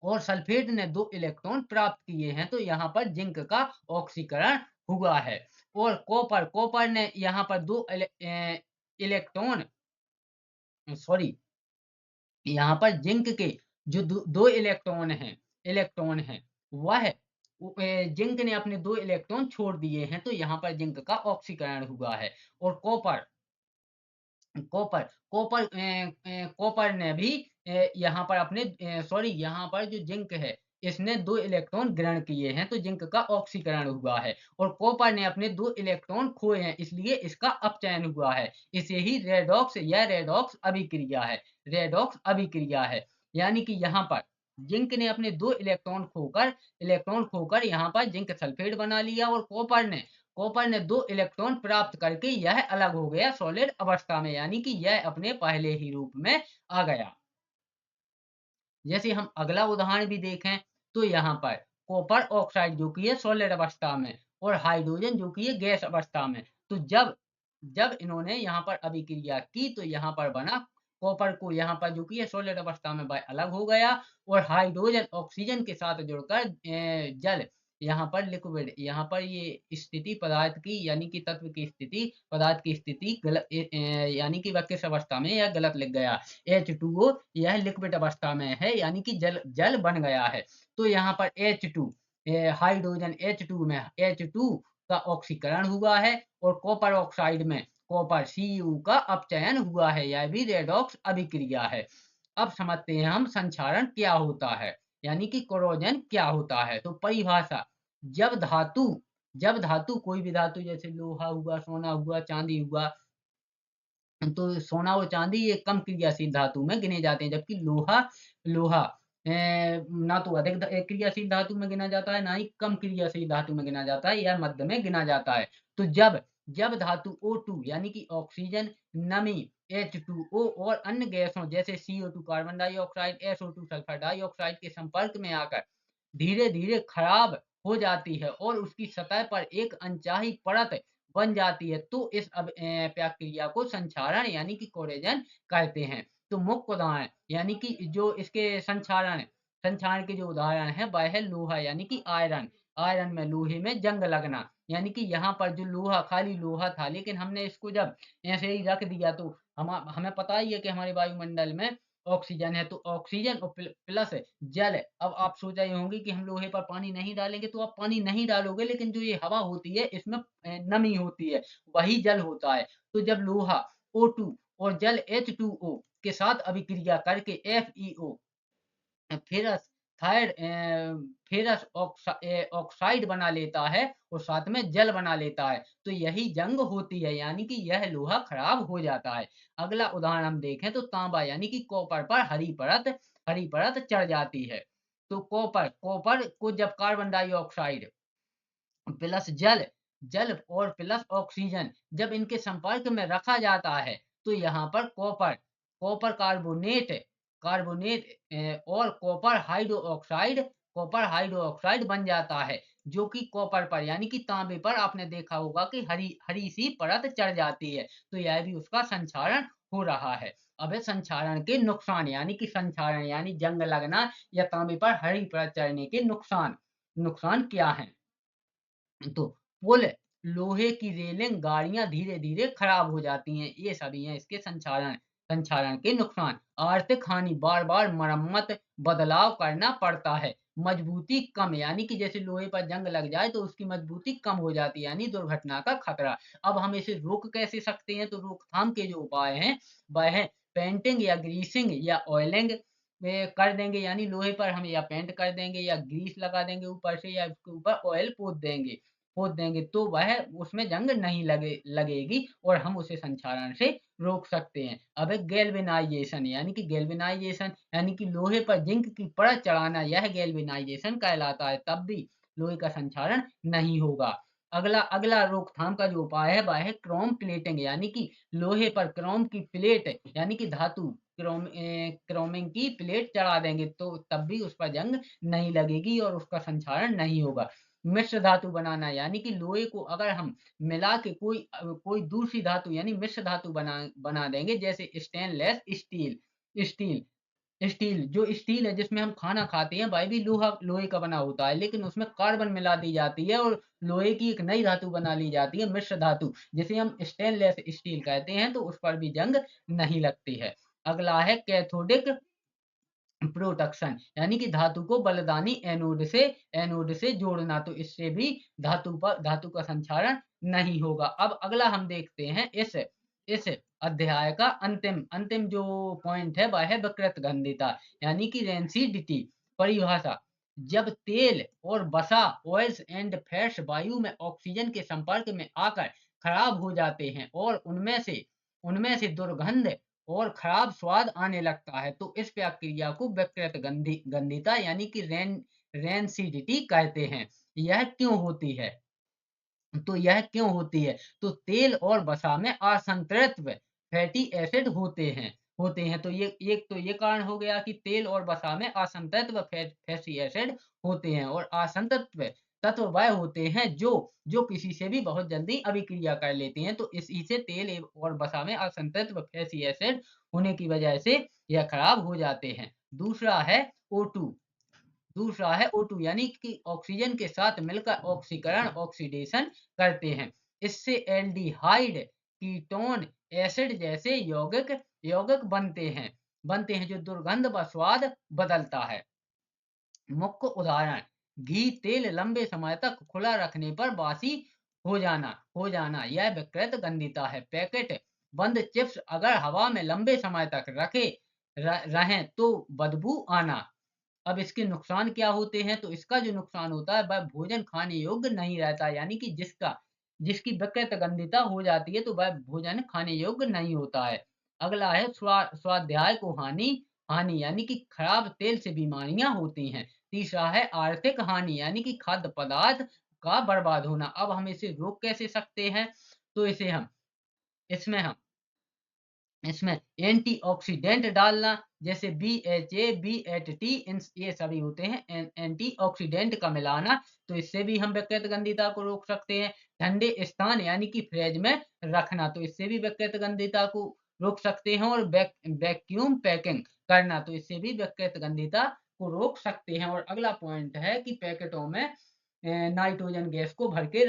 Speaker 1: और सल्फेट ने 2 इलेक्ट्रॉन प्राप्त किए हैं। तो यहाँ पर जिंक का ऑक्सीकरण हुआ है। और कॉपर ने यहाँ पर 2 इलेक्ट्रॉन, सॉरी, यहाँ पर जिंक के जो दो इलेक्ट्रॉन हैं वह जिंक ने अपने 2 इलेक्ट्रॉन छोड़ दिए हैं, तो यहाँ पर जिंक का ऑक्सीकरण हुआ है। और कॉपर कॉपर कॉपर कॉपर ने भी यहाँ पर अपने, सॉरी, यहाँ पर जो जिंक है इसने 2 इलेक्ट्रॉन ग्रहण किए हैं, तो जिंक का ऑक्सीकरण हुआ है। और कॉपर ने अपने 2 इलेक्ट्रॉन खोए हैं, इसलिए इसका अपचयन हुआ है। इसे ही रेडॉक्स अभिक्रिया है। यानी कि यहाँ पर जिंक ने अपने 2 इलेक्ट्रॉन खोकर यहाँ पर जिंक सल्फेट बना लिया, और कॉपर ने 2 इलेक्ट्रॉन प्राप्त करके यह अलग हो गया सॉलिड अवस्था में, यानी कि यह अपने पहले ही रूप में आ गया। जैसे हम अगला उदाहरण भी देखें तो यहाँ पर कॉपर ऑक्साइड जो कि है सॉलिड अवस्था में, और हाइड्रोजन जो कि है गैस अवस्था में। तो जब जब इन्होंने यहाँ पर अभिक्रिया की तो यहाँ पर बना, कॉपर को यहाँ पर जो कि है सॉलिड अवस्था में अलग हो गया, और हाइड्रोजन ऑक्सीजन के साथ जुड़कर जल, यहाँ पर लिक्विड, यहाँ पर ये स्थिति पदार्थ की, यानी कि तत्व की स्थिति, पदार्थ की स्थिति गलत, यानी कि वह किस अवस्था में, यह गलत लिख गया। H2O यह लिक्विड अवस्था में है, यानी कि जल बन गया है। तो यहाँ पर H2, हाइड्रोजन H2 का ऑक्सीकरण हुआ है, और कॉपर ऑक्साइड में कॉपर Cu का अपचयन हुआ है। यह भी रेडॉक्स अभिक्रिया है। अब समझते हैं हम संक्षारण क्या होता है, यानी कि कोरोजन क्या होता है। तो परिभाषा, जब धातु जब धातु कोई भी धातु, जैसे लोहा हुआ, सोना हुआ, चांदी हुआ, तो सोना और चांदी ये कम क्रियाशील धातु में गिने जाते हैं, जबकि लोहा लोहा ना तो अधिक क्रियाशील धातु में गिना जाता है, ना ही कम क्रियाशील धातु में गिना जाता है, यह मध्य में गिना जाता है। तो जब जब धातु O2 यानी कि ऑक्सीजन, नमी H2O और अन्य गैसों जैसे CO2 carbon dioxide, SO2 sulphur dioxide के संपर्क में आकर धीरे धीरे खराब हो जाती है और उसकी सतह पर एक अनचाही परत बन जाती है, तो इस प्रक्रिया को संक्षारण यानी कि कोरेजन कहते हैं। तो मुख्य उदाहरण, यानी कि जो इसके संक्षारण के जो उदाहरण है वह है लोहा, यानी कि आयरन में लोहे में जंग लगना, यानी कि यहाँ पर जो लोहा, खाली लोहा था, लेकिन हमने इसको जब ऐसे ही रख दिया, तो हमें पता ही है कि हमारे वायुमंडल में ऑक्सीजन है, तो ऑक्सीजन और प्लस जल। अब आप सोच रहे होंगे कि हम लोहे पर पानी नहीं डालेंगे, तो आप पानी नहीं डालोगे, लेकिन जो ये हवा होती है इसमें नमी होती है, वही जल होता है। तो जब लोहा O2 और जल H2O के साथ अभिक्रिया करके FeO, फेरस थायड फेरस ऑक्साइड बना लेता है और साथ में जल बना लेता है, तो यही जंग होती है, यानी कि यह लोहा खराब हो जाता है। अगला उदाहरण हम देखें तो तांबा, यानी कि कॉपर पर हरी परत चढ़ जाती है। तो कॉपर को जब कार्बन डाइऑक्साइड प्लस जल और प्लस ऑक्सीजन जब इनके संपर्क में रखा जाता है, तो यहाँ पर कॉपर कार्बोनेट कार्बोनेट और कॉपर हाइड्रोक्साइड बन जाता है, जो कि कॉपर पर यानी कि तांबे पर आपने देखा होगा कि हरी हरी सी परत चढ़ जाती है, तो यह भी उसका संक्षारण हो रहा है। अब है संक्षारण के नुकसान, यानी कि संक्षारण यानी जंग लगना या तांबे पर हरी परत चढ़ने के नुकसान क्या है। तो पुल, लोहे की रेलिंग, गाड़ियां धीरे धीरे खराब हो जाती हैं, ये सभी हैं इसके संक्षारण के नुकसान। आर्थिक हानि, बार बार मरम्मत बदलाव करना पड़ता है। मजबूती कम, यानी कि जैसे लोहे पर जंग लग जाए तो उसकी मजबूती कम हो जाती है, यानी दुर्घटना का खतरा। अब हम इसे रोक कैसे सकते हैं, तो रोकथाम के जो उपाय हैं वह है पेंटिंग या ग्रीसिंग या ऑयलिंग कर देंगे, यानी लोहे पर हम या पेंट कर देंगे या ग्रीस लगा देंगे ऊपर से, या उसके ऊपर ऑयल पोत देंगे, तो वह उसमें जंग नहीं लगेगी और हम उसे संक्षारण से रोक सकते हैं। अब है गैल्वेनाइजेशन, यानी कि लोहे पर जिंक की परत चढ़ाना, यह गैल्वेनाइजेशन कहलाता है, तब भी लोहे का संक्षारण नहीं होगा। अगला अगला रोकथाम का जो उपाय है वह है क्रोम प्लेटिंग, यानी कि लोहे पर क्रोम की प्लेट यानी कि धातु क्रोमिंग की प्लेट चढ़ा देंगे तो तब भी उस पर जंग नहीं लगेगी और उसका संक्षारण नहीं होगा। मिश्र धातु बनाना, यानी कि लोहे को अगर हम मिला के कोई दूसरी धातु यानी मिश्र धातु बना देंगे, जैसे स्टेनलेस स्टील स्टील जो स्टील है जिसमें हम खाना खाते हैं वह भी लोहे का बना होता है, लेकिन उसमें कार्बन मिला दी जाती है और लोहे की एक नई धातु बना ली जाती है, मिश्र धातु, जिसे हम स्टेनलेस स्टील कहते हैं, तो उस पर भी जंग नहीं लगती है। अगला है कैथोडिक प्रोटेक्शन, यानी कि धातु को बलिदानी एनोड से जोड़ना, तो इससे भी धातु का संक्षारण नहीं होगा। अब अगला हम देखते हैं इस अध्याय का अंतिम अंतिम जो पॉइंट है वह है विकृत गंधिता, यानी कि रेंसिडिटी। परिभाषा: जब तेल और वसा ऑयल्स एंड फैट्स वायु में ऑक्सीजन के संपर्क में आकर खराब हो जाते हैं और उनमें से दुर्गंध और खराब स्वाद आने लगता है, तो इस प्रक्रिया को विकृत गंधिता यानी कि रेंसिडिटी कहते हैं। यह क्यों होती है? तो तेल और वसा में असंतृप्त फैटी एसिड होते हैं, तो ये कारण हो गया कि तेल और वसा में असंतृप्त फैटी एसिड होते हैं, और असंतृप्त तत्व वह होते हैं जो किसी से भी बहुत जल्दी अभिक्रिया कर लेते हैं, तो इसी से तेल और वसा में असंतृप्त फैटी एसिड होने की वजह से यह खराब हो जाते हैं। दूसरा है O2 यानी कि ऑक्सीजन के साथ मिलकर ऑक्सीडेशन करते हैं। इससे एल्डिहाइड, कीटोन, एसिड जैसे यौगिक बनते हैं जो दुर्गंध व स्वाद बदलता है। मुख्य उदाहरण: घी तेल लंबे समय तक खुला रखने पर बासी हो जाना यह विकृत गंधिता है। पैकेट बंद चिप्स अगर हवा में लंबे समय तक रहें तो बदबू आना। अब इसके नुकसान क्या होते हैं? तो इसका जो नुकसान होता है वह भोजन खाने योग्य नहीं रहता, यानी कि जिसकी विकृत गंधिता हो जाती है तो वह भोजन खाने योग्य नहीं होता है। अगला है स्वास्थ्य को हानि यानी कि खराब तेल से बीमारियां होती हैं। तीसरा है आर्थिक हानि, यानी कि खाद्य पदार्थ का बर्बाद होना। अब हम इसे रोक कैसे सकते हैं? तो इसमें हम इसमें एंटीऑक्सीडेंट डालना, जैसे BHA, BHT, ये सभी होते हैं एंटीऑक्सीडेंट का मिलाना, तो इससे भी हम विकृत गंधिता को रोक सकते हैं। ठंडे स्थान यानी कि फ्रिज में रखना, तो इससे भी विकृत गंधिता को रोक सकते हैं। और वैक्यूम पैकिंग करना, तो इससे भी विकृत गंधिता को रोक सकते हैं। और अगला पॉइंट है कि पैकेटों में नाइट्रोजन गैस को भर के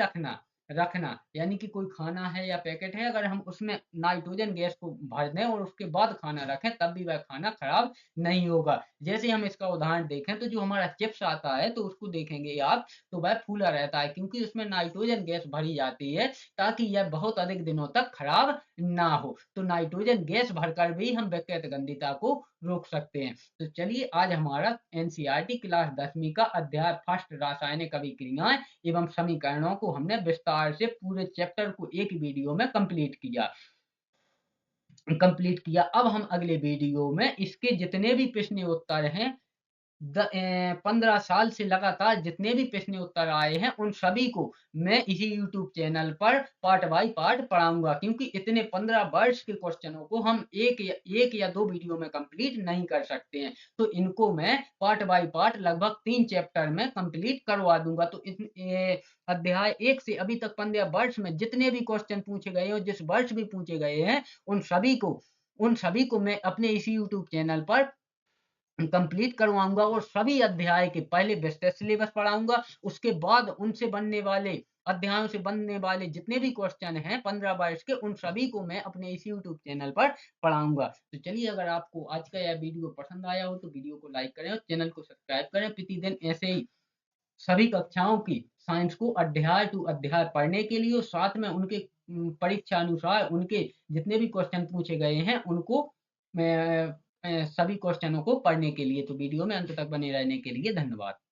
Speaker 1: रखना, यानी कि कोई खाना है या पैकेट है, अगर हम उसमें नाइट्रोजन गैस को भर दें और उसके बाद खाना रखें तब भी वह खाना खराब नहीं होगा। जैसे हम इसका उदाहरण देखें तो जो हमारा चिप्स आता है तो उसको देखेंगे आप तो वह फूला रहता है, क्योंकि उसमें नाइट्रोजन गैस भरी जाती है ताकि यह बहुत अधिक दिनों तक खराब ना हो। तो नाइट्रोजन गैस भरकर भी हम विकृत गंधिता को रोक सकते हैं। तो चलिए, आज हमारा एनसीईआरटी क्लास 10वीं का अध्याय फर्स्ट रासायनिक अभिक्रियाएं एवं समीकरणों को हमने विस्तार से पूरे चैप्टर को एक वीडियो में कंप्लीट किया। अब हम अगले वीडियो में इसके जितने भी प्रश्न उत्तर हैं 15 साल से लगातार जितने भी प्रश्न उत्तर आए हैं उन सभी को मैं इसी YouTube चैनल पर पार्ट बाय पार्ट पढ़ाऊंगा, क्योंकि इतने 15 वर्ष के क्वेश्चनों को हम एक या दो वीडियो में कंप्लीट नहीं कर सकते हैं, तो इनको मैं पार्ट बाय पार्ट लगभग 3 चैप्टर में कंप्लीट करवा दूंगा। तो अध्याय 1 से अभी तक 15 वर्ष में जितने भी क्वेश्चन पूछे गए और जिस वर्ष भी पूछे गए हैं उन सभी को मैं अपने इसी YouTube चैनल पर कंप्लीट करवाऊंगा और सभी अध्याय के पहले विस्तृत सिलेबस पढ़ाऊंगा, उसके बाद उनसे बनने वाले अध्यायों से बनने वाले जितने भी क्वेश्चन हैं 15 वर्ष के उन सभी को मैं अपने इस YouTube चैनल पर पढ़ाऊंगा। तो चलिए, अगर आपको आज का यह वीडियो पसंद आया हो तो वीडियो को लाइक करें और चैनल को सब्सक्राइब करें। प्रतिदिन ऐसे ही सभी कक्षाओं की साइंस को अध्याय टू अध्याय पढ़ने के लिए और साथ में उनके परीक्षा अनुसार उनके जितने भी क्वेश्चन पूछे गए हैं उनको सभी क्वेश्चनों को पढ़ने के लिए। तो वीडियो में अंत तक बने रहने के लिए धन्यवाद।